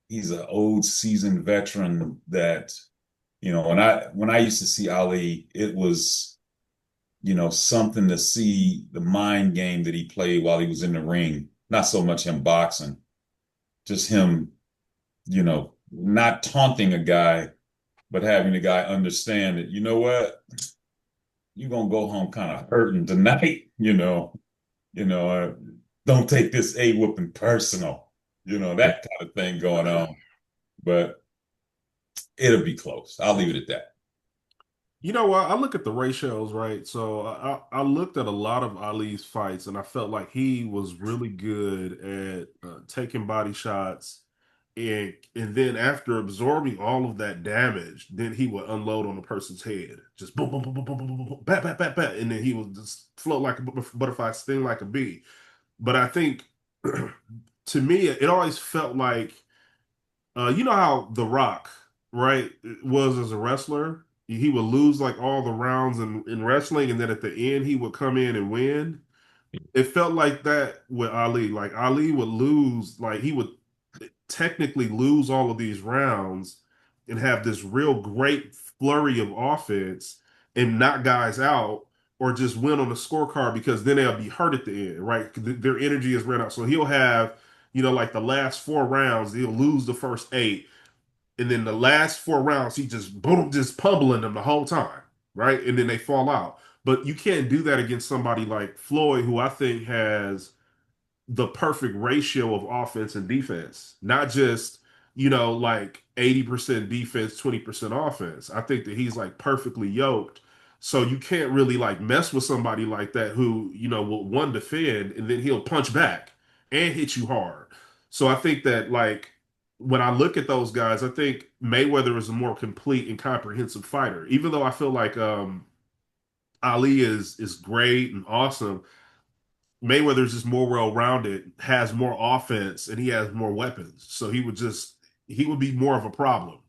he's an old seasoned veteran that, when I used to see Ali, it was, something to see the mind game that he played while he was in the ring. Not so much him boxing, just him, not taunting a guy, but having the guy understand that, you know what, you're gonna go home kind of hurting tonight, you know, uh, don't take this a whooping personal, that kind of thing going on. But it'll be close. I'll leave it at that. you know what? I look at the ratios, right? So I looked at a lot of Ali's fights, and I felt like he was really good at taking body shots, and then after absorbing all of that damage, then he would unload on the person's head, just boom, boom, boom, boom, boom, boom, boom, boom, bat, bat, bat, bat, and then he would just float like a butterfly, sting like a bee. But I think to me, it always felt like you know how The Rock, right, was as a wrestler. He would lose like all the rounds in wrestling, and then at the end he would come in and win. It felt like that with Ali. Like Ali would lose, like he would technically lose all of these rounds and have this real great flurry of offense and knock guys out or just win on the scorecard because then they'll be hurt at the end, right? Their energy is ran out. So he'll have, like the last four rounds, he'll lose the first eight. And then the last four rounds, he just boom, just pummeling them the whole time, right? And then they fall out. But you can't do that against somebody like Floyd, who I think has the perfect ratio of offense and defense, not just, like 80% defense, 20% offense. I think that he's like perfectly yoked. So you can't really like mess with somebody like that who, will one defend and then he'll punch back and hit you hard. So I think that like when I look at those guys, I think Mayweather is a more complete and comprehensive fighter. Even though I feel like Ali is great and awesome, Mayweather's just more well-rounded, has more offense, and he has more weapons. So he would be more of a problem.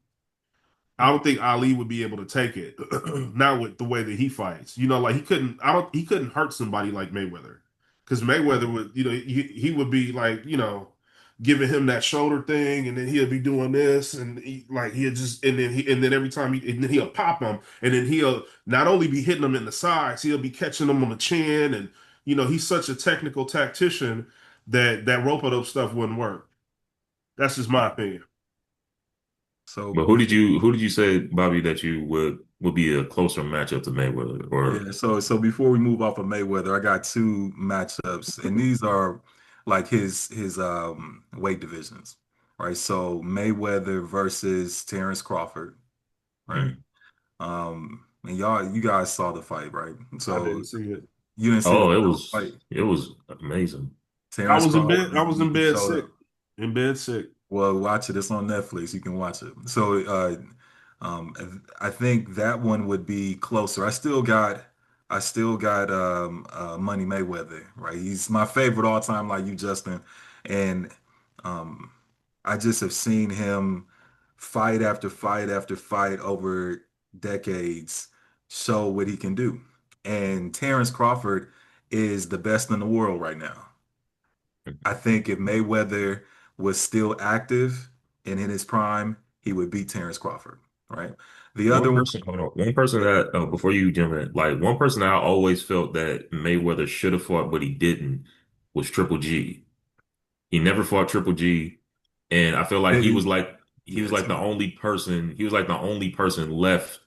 I don't think Ali would be able to take it. Not with the way that he fights. Like he couldn't hurt somebody like Mayweather. Because Mayweather would, he would be like, giving him that shoulder thing, and then he'll be doing this, and he'll just, and then every time and then he'll pop him, and then he'll not only be hitting him in the sides, he'll be catching them on the chin, and he's such a technical tactician that rope-a-dope stuff wouldn't work. That's just my opinion. So But who did you say, Bobby, that you would be a closer matchup to Mayweather? Or yeah, so before we move off of Mayweather, I got two matchups, and these are like his weight divisions, right? So Mayweather versus Terrence Crawford, right? Hmm. And you guys saw the fight, right? I So didn't see it. you didn't see the oh, fight. it was amazing. Terrence I Crawford, was he in bed showed sick. up. In bed sick. Well, watch it. It's on Netflix. You can watch it. So, I think that one would be closer. I still got Money Mayweather, right? He's my favorite all time, like you, Justin. And um, I just have seen him fight after fight after fight over decades show what he can do. And Terrence Crawford is the best in the world right now. I think if Mayweather was still active and in his prime, he would beat Terrence Crawford, right? The other One one, person, hold on. One person that before you jump in, like one person that I always felt that Mayweather should have fought, but he didn't, was Triple G. He never fought Triple G, and I feel like he was yeah, like the only person. He was like the only person left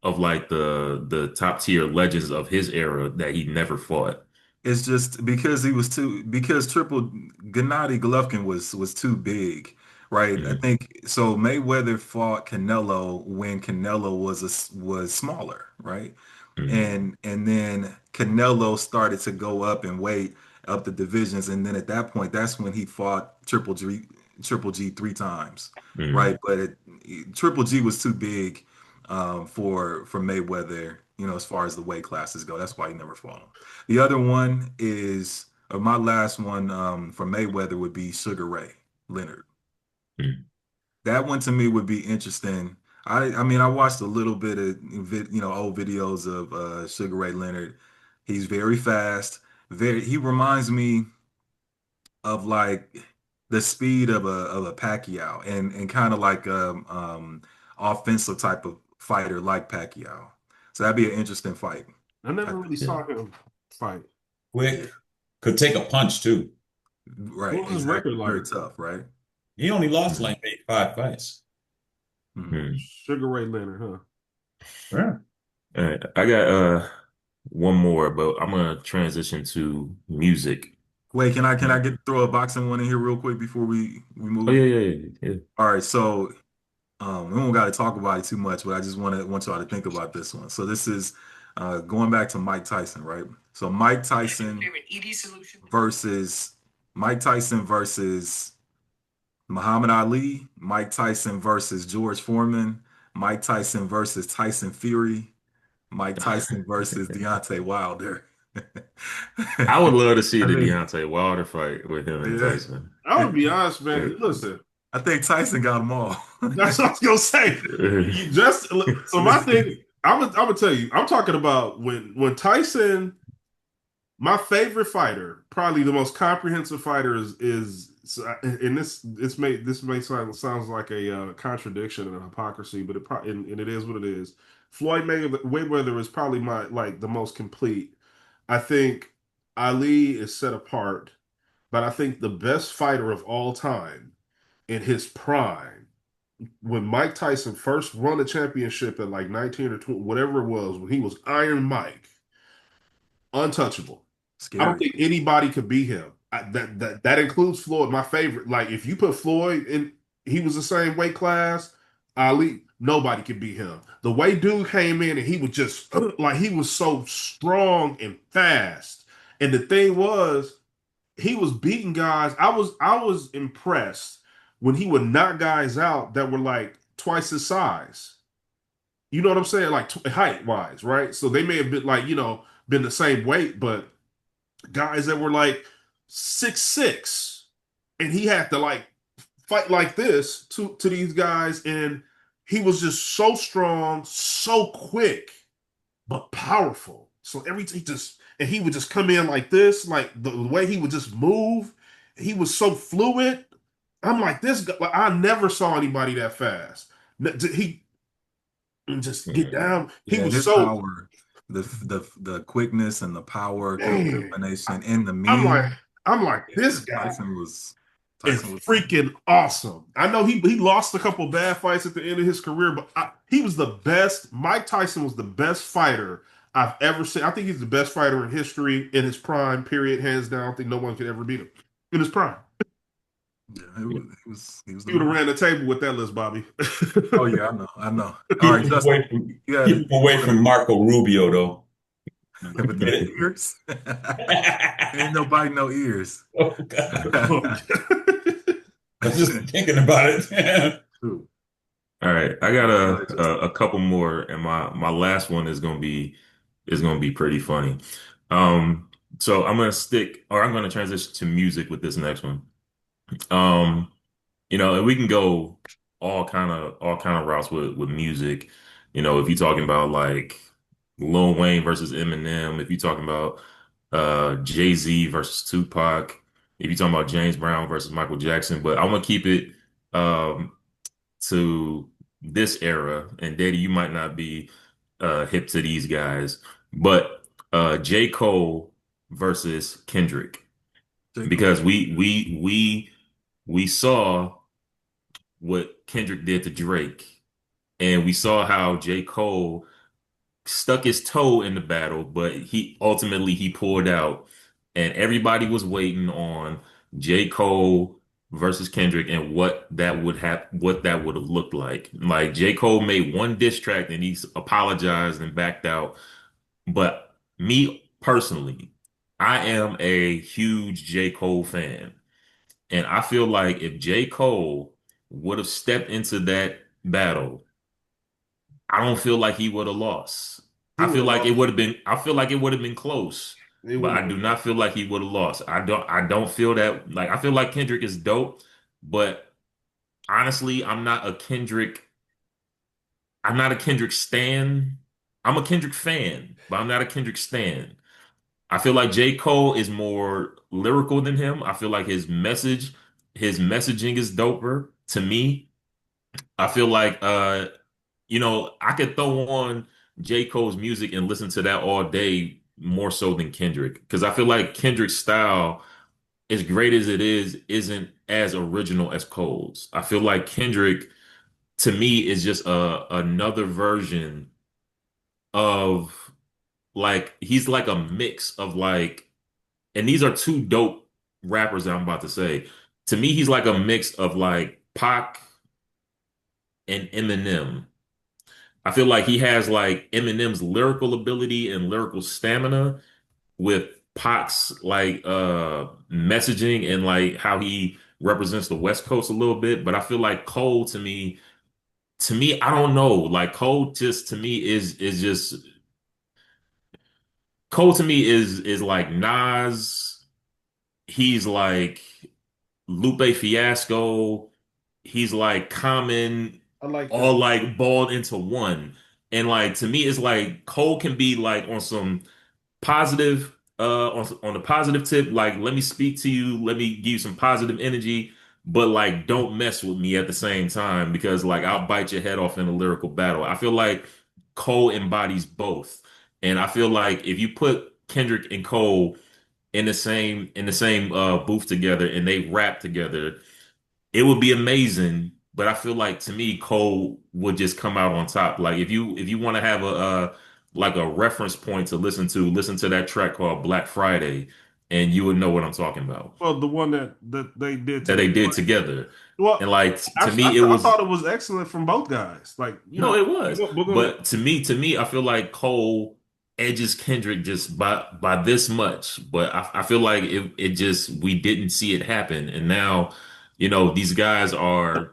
of like the top tier legends of his era that he never fought. it's just because he was too because Triple Gennady Golovkin was too big, right? I Mm, think so. Mayweather fought Canelo when Canelo was smaller, right? mm, And then Canelo started to go up in weight, up the divisions, and then at that point, that's when he fought Triple G three times, right? mm. But Triple G was too big for Mayweather, as far as the weight classes go. That's why he never fought him. The other one is, or my last one for Mayweather would be Sugar Ray Leonard. Mm. That one to me would be interesting. I mean, I watched a little bit of old videos of Sugar Ray Leonard. He's very fast. He reminds me of like the speed of a Pacquiao and kind of like offensive type of fighter like Pacquiao. So that'd be an interesting fight. I I never really think. Yeah. saw him fight. Yeah, Quick, could take a punch too. right. What was his record Exactly. Very like? tough, right? He only lost Mm, like 5 fights. Mhm. mm. Sugar Ray Leonard, huh? Yeah. All right, I got one more, but I'm gonna transition to music. Wait, can I Mm. get throw a boxing one in here real quick before we Oh move? yeah, yeah, yeah, yeah. All right, so we don't got to talk about it too much, but I just want y'all to think about this one. So this is going back to Mike Tyson, right? So versus Mike Tyson versus Muhammad Ali, Mike Tyson versus George Foreman, Mike Tyson versus Tyson Fury, Mike Tyson versus Deontay Wilder. I would love to see I the think, Deontay Wilder fight with him and yeah. Tyson. I would be honest, man. Listen, I think Tyson got them all. that's what I was gonna say. You just so my thing. I'm gonna tell you. I'm talking about when Tyson. My favorite fighter, probably the most comprehensive fighter, and this may sounds like a contradiction and a hypocrisy, but and it is what it is. Mayweather is probably my like the most complete. I think Ali is set apart, but I think the best fighter of all time in his prime, when Mike Tyson first won the championship at like 19 or 20, whatever it was, when he was Iron Mike, untouchable. I don't Scary. think anybody could beat him. That includes Floyd, my favorite. Like if you put Floyd in, he was the same weight class. Ali, nobody could beat him. The way dude came in and he was just like he was so strong and fast. And the thing was, he was beating guys. I was impressed when he would knock guys out that were like twice his size. You know what I'm saying? Like height wise, right? So they may have been like been the same weight, but guys that were like 6'6", and he had to like fight like this to these guys, and he was just so strong, so quick, but powerful. So every he just and he would just come in like this, like the way he would just move. He was so fluid. I'm like this guy. Like, I never saw anybody that fast. He just get down. He Yeah, was his so power, the quickness and the power man. combination and the I'm mean. like I'm like Yeah, this guy is Tyson was freaking awesome. I know he lost a couple bad fights at the end of his career, but he was the best. Mike Tyson was the best fighter I've ever seen. I think he's the best fighter in history in his prime. Period, hands down. I don't think no one could ever beat him in his prime. yeah, he was the He would have man. ran the table with that list, Bobby. Oh yeah, I know. All Keep right, him Justin, away from you got keep it. him away from Marco Rubio though. With the Get ears. Ain't it? nobody no ears. Oh God. Oh, I was just thinking about it. Ooh, All right, I got go ahead, Justin. a couple more, and my last one is gonna be pretty funny. Um, so I'm gonna transition to music with this next one. Um, and we can go all kind of routes with music. If you're talking about like Lil Wayne versus Eminem, if you're talking about Jay-Z versus Tupac, if you're talking about James Brown versus Michael Jackson, but I want to keep it um to this era. And Daddy, you might not be hip to these guys, but J. Cole versus Kendrick, J. Cole. because we saw what Kendrick did to Drake, and we saw how J. Cole stuck his toe in the battle, but he pulled out, and everybody was waiting on J. Cole versus Kendrick and what that would have looked like. Like J. Cole made one diss track and he's apologized and backed out. But me personally, I am a huge J. Cole fan. And I feel like if J. Cole would have stepped into that battle, I don't feel like he would have lost. he would have lost. I feel like it would have been close, He but would have I do been not feel like he would have lost. I don't feel that, like, I feel like Kendrick is dope, but honestly, I'm not a Kendrick stan. I'm a Kendrick fan, but I'm not a Kendrick stan. I feel like J. Cole is more lyrical than him. I feel like his messaging is doper to me. I feel like I could throw on J. Cole's music and listen to that all day more so than Kendrick. Because I feel like Kendrick's style, as great as it is, isn't as original as Cole's. I feel like Kendrick, to me, is just another version of, like, he's like a mix of like, and these are two dope rappers that I'm about to say. To me, he's like a mix of like Pac and Eminem. I feel like he has like Eminem's lyrical ability and lyrical stamina with Pac's like messaging and like how he represents the West Coast a little bit. But I feel like Cole, to me, I don't know. Like Cole just to me is just Cole to me is like Nas. He's like Lupe Fiasco. He's like Common, I like all that. like balled into one. And like to me, it's like Cole can be like on some positive, on the positive tip, like let me speak to you, let me give you some positive energy, but like don't mess with me at the same time because like I'll bite your head off in a lyrical battle. I feel like Cole embodies both. And I feel like if you put Kendrick and Cole in the same booth together and they rap together, it would be amazing. But I feel like to me, Cole would just come out on top. Like if you want to have like a reference point to listen to that track called Black Friday, and you would know what I'm talking about Well, the one that they did that they together. did together. And Well, like to me, it I was thought it was excellent from both guys. Like, no, it was. we're gonna But to me, I feel like Cole edges Kendrick just by this much. But I feel like it just we didn't see it happen. And now, these guys are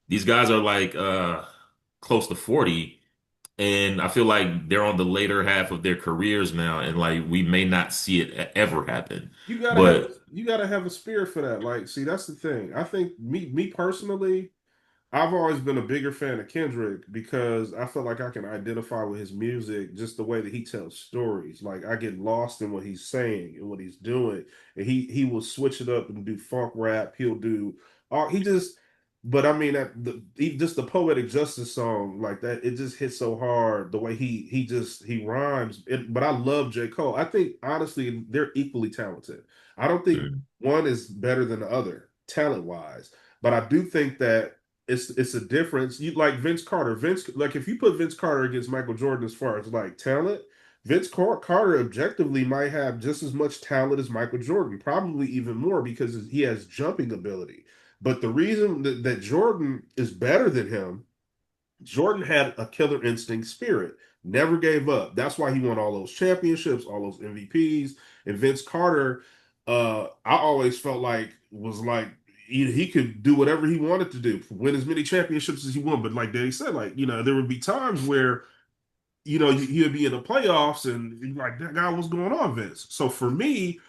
like close to 40. And I feel like they're on the later half of their careers now, and like we may not see it ever happen. But You gotta have a spirit for that. Like, see, that's the thing. I think me personally, I've always been a bigger fan of Kendrick because I feel like I can identify with his music, just the way that he tells stories. Like I get lost in what he's saying and what he's doing. And he will switch it up and do funk rap. He'll do he just but I mean just the poetic justice song like that, it just hits so hard the way he rhymes. But I love J. Cole. I think honestly they're equally talented. I don't think mm, one is better than the other talent wise. But I do think that it's a difference. You like Vince Carter. Vince like if you put Vince Carter against Michael Jordan as far as like talent, Carter objectively might have just as much talent as Michael Jordan, probably even more because he has jumping ability. But the reason that Jordan is better than him, Jordan had a killer instinct spirit, never gave up. That's why he won all those championships, all those MVPs. And Vince Carter, I always felt like was like he could do whatever he wanted to do, win as many championships as he won. But like Danny said, like there would be times where he'd be in the playoffs and you're like that guy, what's going on, Vince? So for me,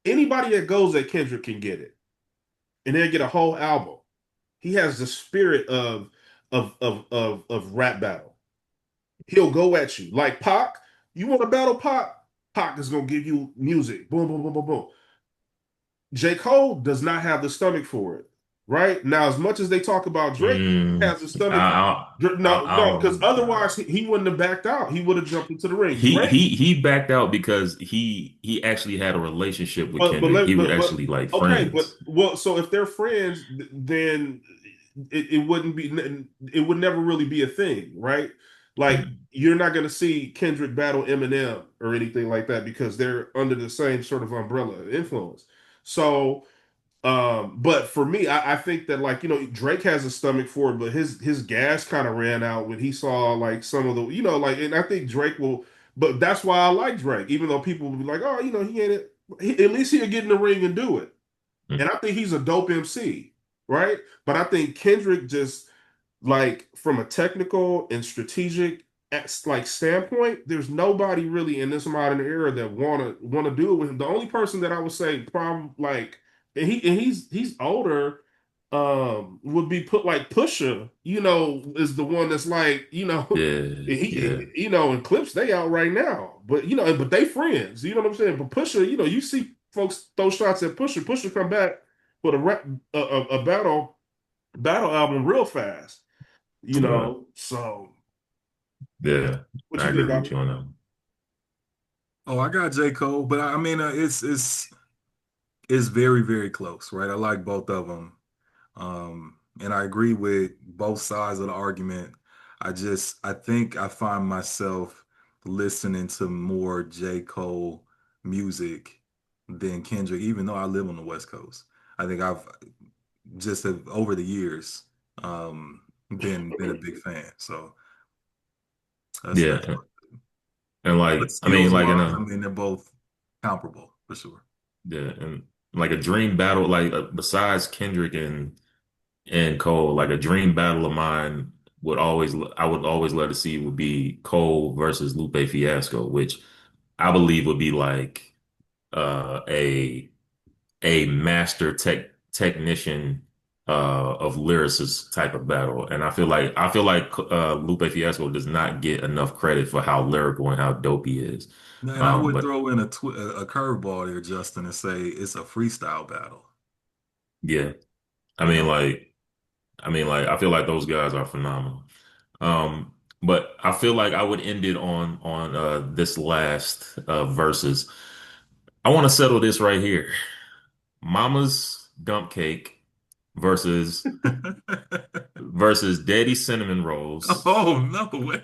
anybody that goes at Kendrick can get it, and they get a whole album. He has the spirit of rap battle. He'll go at you like Pac. You want to battle Pac? Pac is gonna give you music. Boom, boom, boom, boom, boom. J. Cole does not have the stomach for it. Right now, as much as they talk about Drake, he mm, has the stomach. I, No, I no, because don't. otherwise he wouldn't have backed out. He would have jumped into the ring. He Drake, he he backed out because he actually had a relationship with Kendrick. He were but actually like okay, but friends. well, so if they're friends, then it wouldn't be. It would never really be a thing, right? Like Mm, you're not going to see Kendrick battle Eminem or anything like that because they're under the same sort of umbrella influence. So but for me, I think that like Drake has a stomach for it, but his gas kind of ran out when he saw like some of the like, and I think Drake will, but that's why I like Drake, even though people will be like, oh, he ain't it. At least he'll get in the ring and do it, mm, and I think he's a dope MC, right? But I think Kendrick just like from a technical and strategic like standpoint, there's nobody really in this modern era that wanna do it with him. The only person that I would say probably like and he's older would be put like Pusha, is the one that's like, yeah, yeah, and Clips they out right now. But but they friends, you know what I'm saying? But Pusha, you see folks throw shots at Pusha. Pusha come back with a rap a battle album real fast. right. So Yeah. what I you agree think, with Bobby? you on that. Oh, I got J. Cole, but I mean, it's very, very close, right? I like both of them. And I agree with both sides of the argument. I think I find myself listening to more J. Cole music than Kendrick, even though I live on the West Coast. I think I've just have, over the years been a big fan. So Yeah. that's And but like, I mean, skills like in wise, I a, mean they're both comparable for sure. yeah, and like a dream battle, like besides Kendrick and Cole, like a dream battle of mine I would always love to see would be Cole versus Lupe Fiasco, which I believe would be like a master technician of lyricist type of battle. And I feel like Lupe Fiasco does not get enough credit for how lyrical and how dope he is. And I would But throw in a curveball there, Justin, and say it's a freestyle battle. yeah, I You mean know, like I feel like those guys are phenomenal. But I feel like I would end it on this last verses. I want to settle this right here. Mama's Dump Cake versus Daddy Cinnamon Rolls oh no way.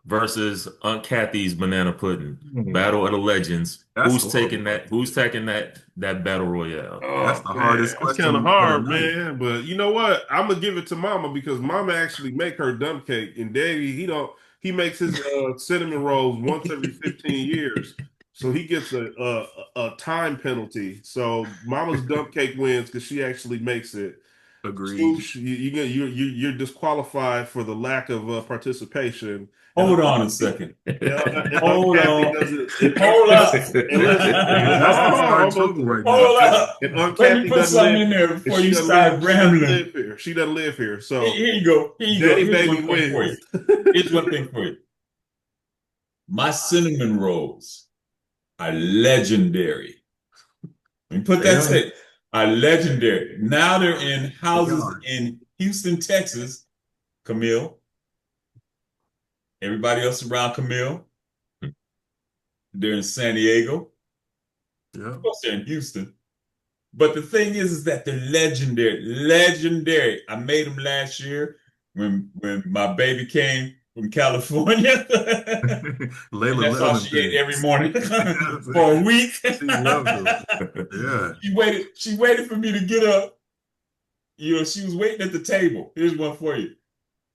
versus Aunt Cathy's Banana Pudding. Hmm. Battle of the Legends. That's horrible right Who's there. taking that battle royale? That's Oh the man, hardest that's kind of question of the hard, night. man. But you know what? I'm gonna give it to Mama because Mama actually make her dump cake, and Daddy he don't. He makes his cinnamon rolls once every 15 years, so he gets a time penalty. So Mama's dump cake wins because she actually makes it. Agreed. Swoosh, you're disqualified for the lack of participation. And Hold on a second. Aunt Hold Kathy on. doesn't. And Hold up. listen, That's hold gonna on, start trouble right now. Hold up. and Aunt Let me Kathy put doesn't something live. in there And before you start She doesn't rambling. live here. She doesn't live here. So Here you go. Here you go. Daddy Here's Baby one thing for you. wins. Here's one thing for you. My cinnamon rolls are legendary. Let me put that straight. Are legendary. Now they're in houses in Houston, Texas. Camille. Everybody else around Camille. They're in San Diego. Yeah. Of course, they're in Houston. But the thing is that they're legendary. Legendary. I made them last year when my baby came from California. And Layla that's all loved she ate them every things. morning for a week. She loved them. Yeah. She waited for me to get up. She was waiting at the table. Here's one for you.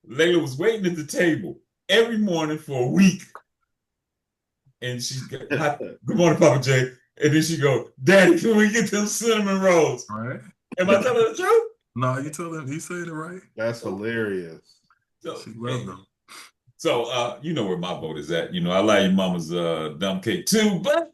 Layla was waiting at the table every morning for a week. And she got, good morning, Papa J. And then she go, Daddy, can we get them cinnamon rolls? All right. Am I telling the truth? No, you saying it right. That's hilarious. So, She loved them. So, you know where my vote is at. I like your mama's dumb cake too, but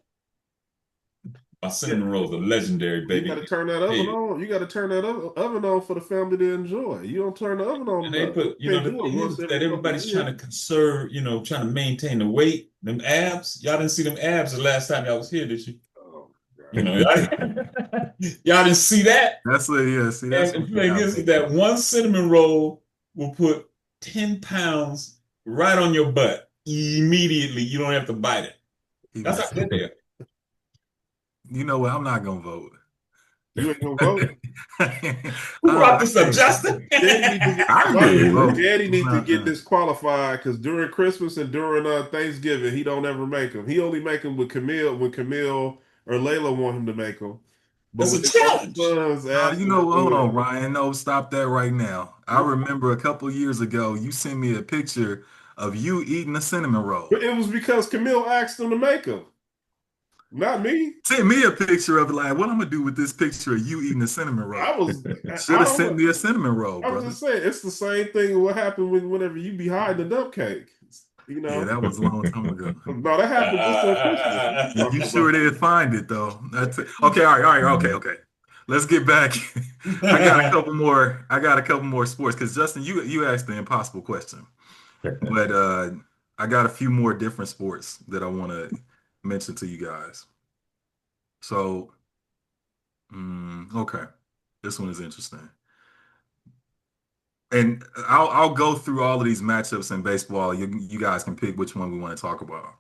my cinnamon rolls are legendary, baby. You got to turn that oven on. You got to turn that oven on for the family to enjoy. You don't turn the oven on. And they put, the thing is that everybody's trying to conserve, trying to maintain the weight, them abs. Y'all didn't see them abs the last time y'all was here, did you? Oh, y'all didn't see that. That's what, yeah. See, that's and the thing is that one cinnamon roll will put 10 pounds right on your butt immediately. You don't have to bite it. That's how good they are. You know what? I'm not gonna vote. You ain't gonna vote? Who brought this up, Justin? Daddy needs to get disqualified because during Christmas and during Thanksgiving, he don't ever make them. He only make them with Camille when Camille or Layla want him to make them. That's a challenge. Hold on, Ryan. No, stop that right now. I remember a couple years ago, you sent me a picture of you eating a cinnamon roll. But it was because Camille asked him to make them. Not me. Send me a picture of it. Like, what I'm gonna do with this picture of you eating a cinnamon roll? Should have sent me a cinnamon roll, I was just saying, it's the same thing. What happened whenever you be hiding the dump cake? Yeah, that was a long time ago. No, that happened just on Christmas. You sure did find it though? Okay, all right, okay. Let's get back. I got a couple more sports because Justin, you asked the impossible question, but I got a few more different sports that I want to mention to you guys. So, okay, this one is interesting, and I'll go through all of these matchups in baseball. You guys can pick which one we want to talk about.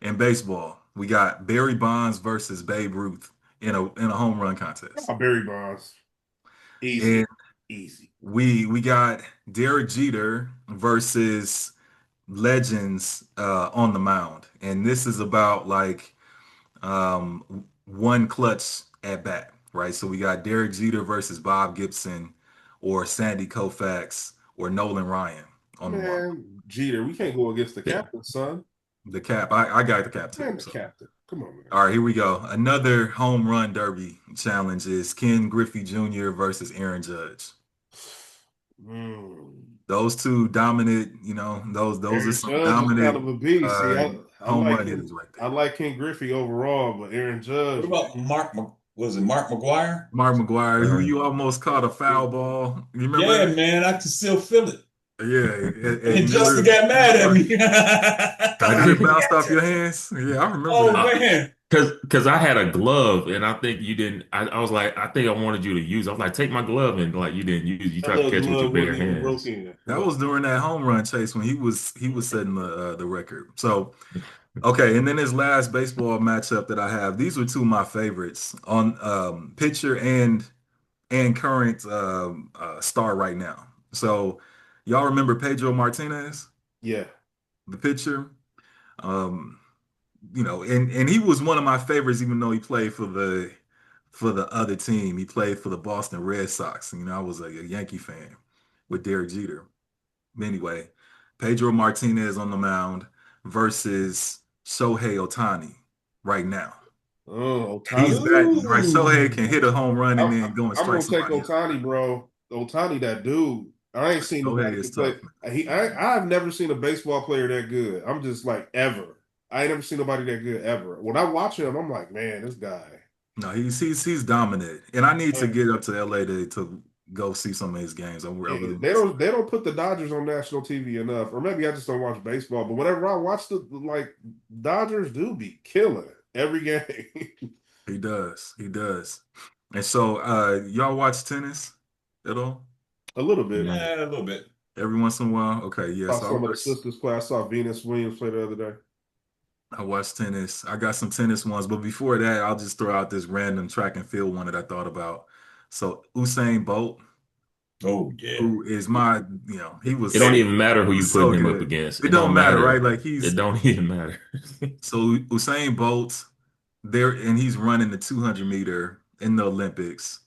In baseball, we got Barry Bonds versus Babe Ruth in a home run contest. Barry Bonds, easy. We got Derek Jeter versus legends on the mound, and this is about like one clutch at bat, right? So we got Derek Jeter versus Bob Gibson, or Sandy Koufax, or Nolan Ryan on the mound. Jeter, we can't go against the captain, son. The cap, I got the cap too. Man, the captain. Come on, man. All right, here we go. Another home run derby challenge is Ken Griffey Jr. versus Aaron Judge. Those two dominant, those are some dominant kind of a beast. home run hitters right there. I like Ken Griffey overall, but Aaron Judge. What about Mark McGwire? Mark McGwire, who you almost caught a foul ball. You remember? Yeah, man, I can still feel it. Yeah, and Justin got mad at me. I bounced off your hands. Yeah, I remember. Oh that. Man, because I had a glove and I think you didn't. I was like, I think I wanted you to use. I was like, take my glove, and like you didn't use. You tried to catch it with your bare hands. That was during that home run chase when he was setting the record. So, okay, and then his last baseball matchup that I have. These were two of my favorites on pitcher and current star right now. So. Y'all remember Pedro Martinez? Yeah. The pitcher. And he was one of my favorites, even though he played for the other team. He played for the Boston Red Sox. I was a Yankee fan with Derek Jeter. Anyway, Pedro Martinez on the mound versus Shohei Ohtani right now. Oh, Ohtani. He's back. Right, Shohei can hit a home run and then go and strike somebody. I'm gonna take Ohtani, bro. Otani, that dude. I ain't seen Shohei nobody is can play. tough, man. I've never seen a baseball player that good. I'm just like ever. I ain't never seen nobody that good ever. When I watch him, I'm like, man, this guy. No, he's dominant, and I need to Man, get up to LA to go see some of his games. I really yeah, want to see. they don't put the Dodgers on national TV enough, or maybe I just don't watch baseball. But whenever I watch the like Dodgers do be killing every game. He does, he does. And so, y'all watch tennis at all? A little bit. Yeah, a little bit. Every once in a while? Okay, yeah. Saw So some of the sisters play. I saw Venus Williams play the other day. I watch tennis. I got some tennis ones, but before that, I'll just throw out this random track and field one that I thought about. So Usain Bolt, Oh yeah. who is my, he It don't was even matter who he you was so putting him up good. against. It It don't don't matter, right? matter. Like It he's don't even matter. so Usain Bolt there, and he's running the 200-meter in the Olympics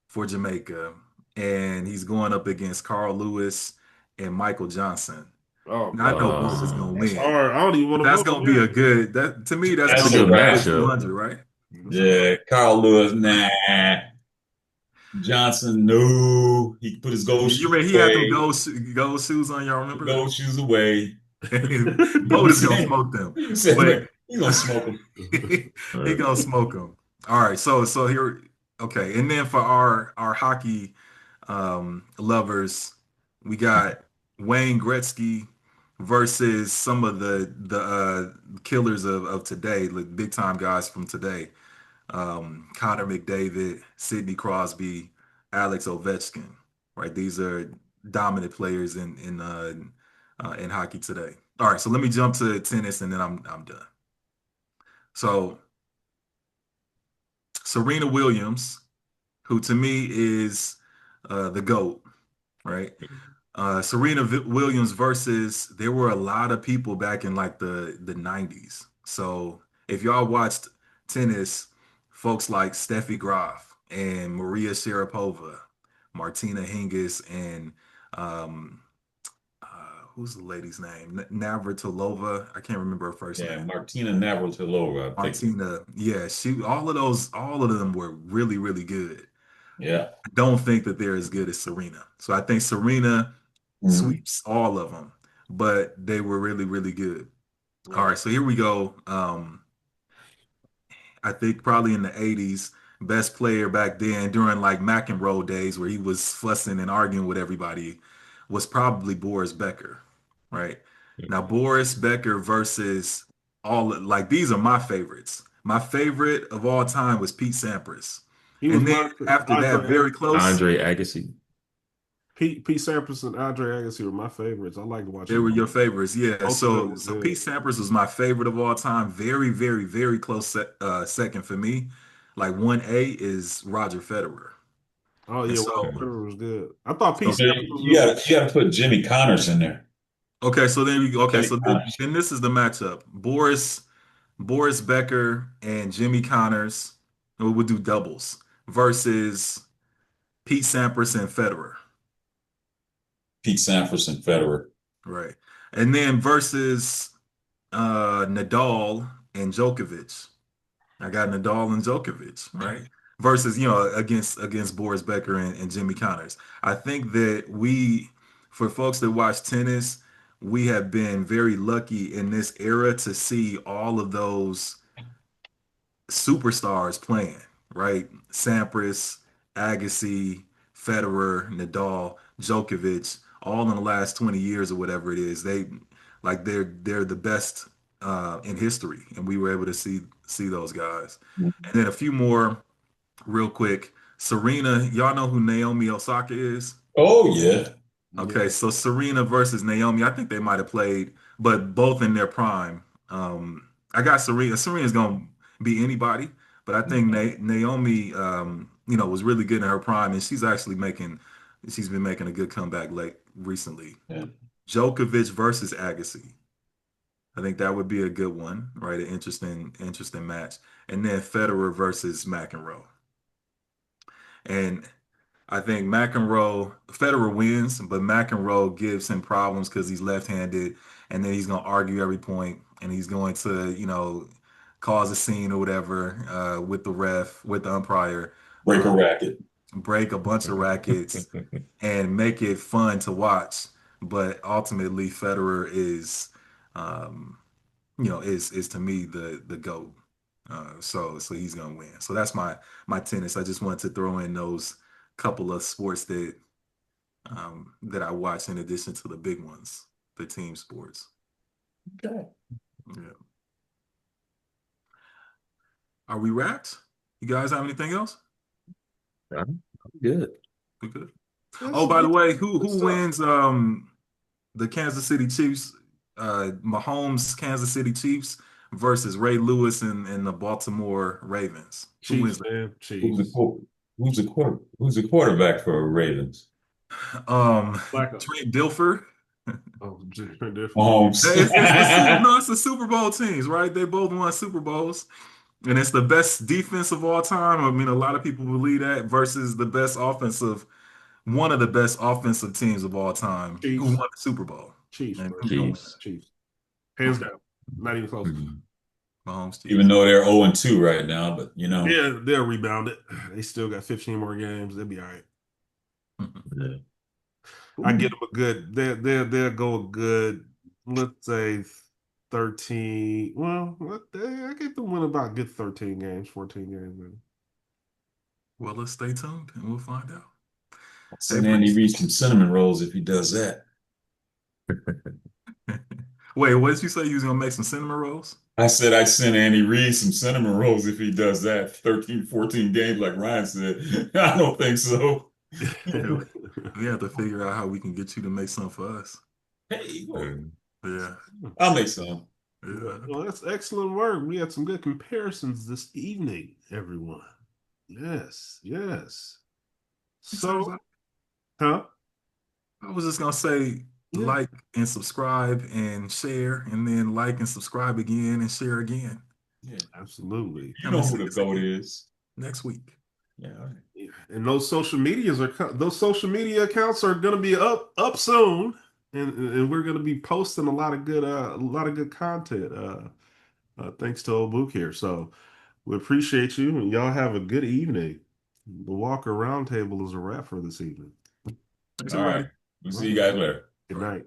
for Jamaica, and he's going up against Carl Lewis and Michael Johnson. Oh Now I know man, Bolt is Uh, gonna that's win, hard. I don't even want but to that's vote on gonna be a that. good that to me. That's that's a gonna That's a be good a wrap. good matchup. 200, right? That's a Yeah, Carl Lewis, nah. Johnson, no. He put his gold You shoes ready? He had them away. gold shoes on. Y'all The remember gold shoes away. that? But Boat is gonna smoke them. You said, Wait, man, he gonna smoke him. he gonna smoke them. All right, so here, okay, and then for our hockey lovers, we got Wayne Gretzky versus some of the killers of today, like big time guys from today. Connor McDavid, Sidney Crosby, Alex Ovechkin. Right, these are dominant players in hockey today. All right, so let me jump to tennis, and then I'm done. So Serena Williams, who to me is the GOAT, right? Williams versus there were a lot of people back in like the 90s. So if y'all watched tennis, folks like Steffi Graf and Maria Sharapova, Martina Hingis, and um, who's the lady's name? Navratilova. I can't remember her first Yeah, name. Martina Navratilova, I think. Martina. Yeah, all of them were really, really good. Yeah. I don't think that they're as good as Serena. So I think Serena Mhm. sweeps all of them, but they were really, really good. All Right. right, so here we go. I think probably in the 80s, best player back then during like McEnroe days where he was fussing and arguing with everybody was probably Boris Becker, right? Now, Boris Becker versus like these are my favorites. My favorite of all time was Pete Sampras. He was And then my after that, Andre very Agassi. close, Andre Agassi. Pete Sampras and Andre Agassi were my favorites. I liked they watching were your both. favorites. Yeah. Both of them So were so Pete good. Sampras was my favorite of all time. Very, very, very close second for me. Like 1A is Roger Federer. Oh And yeah, so Wilt Chamberlain was good. I thought Pete so Sampras was You gonna be. gotta put Jimmy Connors in there. okay, so then we okay, Jimmy so Connors. then this is the matchup. Boris Becker and Jimmy Connors, we would do doubles versus Pete Sampras and Federer. Pete Sampras and Federer. Right. And then versus Nadal and Djokovic. I got Nadal and Djokovic, right? Versus, against Boris Becker and Jimmy Connors. I think that for folks that watch tennis, we have been very lucky in this era to see all of those superstars playing, right? Sampras, Agassi, Federer, Nadal, Djokovic, all in the last 20 years or whatever it is. They're the best in history, and we were able to see those guys. And then a few more real quick. Serena, y'all know who Naomi Osaka is? Oh yeah. Yeah. Okay, so Serena versus Naomi, I think they might have played, but both in their prime. I got Serena. Serena's gonna be anybody, but I think Naomi, was really good in her prime, and she's been making a good comeback late recently. Yeah. Djokovic versus Agassi. I think that would be a good one, right? An interesting match. And then Federer versus McEnroe. And I think Federer wins, but McEnroe gives him problems because he's left-handed, and then he's going to argue every point, and he's going to, cause a scene or whatever with the umpire. Break a Um, racket. break a bunch of rackets, and make it fun to watch. But ultimately, Federer is, um, is to me the GOAT. So he's gonna win. So that's my tennis. I just wanted to throw in those couple of sports that I watch in addition to the big ones, the team sports. Okay. Yeah. Are we wrapped? You guys have anything else? I'm good. We good. That's Oh, by the good, way, good who stuff. wins the Kansas City Chiefs, Mahomes Kansas City Chiefs versus Ray Lewis and the Baltimore Ravens? Who Chiefs, wins? man. Who's the Chiefs. qu- who's the quarterback for Ravens? Blacko. Trent Dilfer. Oh, different. Mahomes. It's the Super Bowl teams, right? They both won Super Bowls, and it's the best defense of all time. I mean, a lot of people believe that versus the best offensive, one of the best offensive teams of all time, who won Chiefs. the Super Bowl. Chiefs, And bro. who's gonna win Chiefs. Chiefs. that? Hands Okay, down. Not even close. Mhm. Mahomes Even Chiefs. though they're 0-2 right now, but Yeah, they'll rebound it. They still got 15 more games. They'll be all right. Yeah. I Ooh, get them a good. They'll go a good. Let's say 13. Well, I get them win about a good 13 games, 14 games. Maybe. Well, let's stay tuned and we'll find out. I'll Hey, send Andy Prince. Reid some cinnamon rolls if he does that. Wait, what did you say? You was gonna make some cinnamon rolls? I said I'd send Andy Reid some cinnamon rolls if he does that 13, 14 games like Ryan said. I don't think so. We have to figure out how we can get you to make some for us. Hey, Um, Yeah, I'll make some. yeah. Well, that's excellent work. We had some good comparisons this evening, everyone. Yes, yes. So, huh? I was just gonna say Yeah, like and subscribe and share, and then like and subscribe again and share again. Yeah. absolutely. You Come know and who see the us GOAT again is. next week. Yeah. All right. Yeah. And those social media accounts are going to be up soon, and we're going to be posting a lot of good content. Thanks to old Book here. So we appreciate you, and y'all have a good evening. The Walker Roundtable is a wrap for this evening. Thanks, All right. everybody. We'll All see you right. guys later. Good All right. night.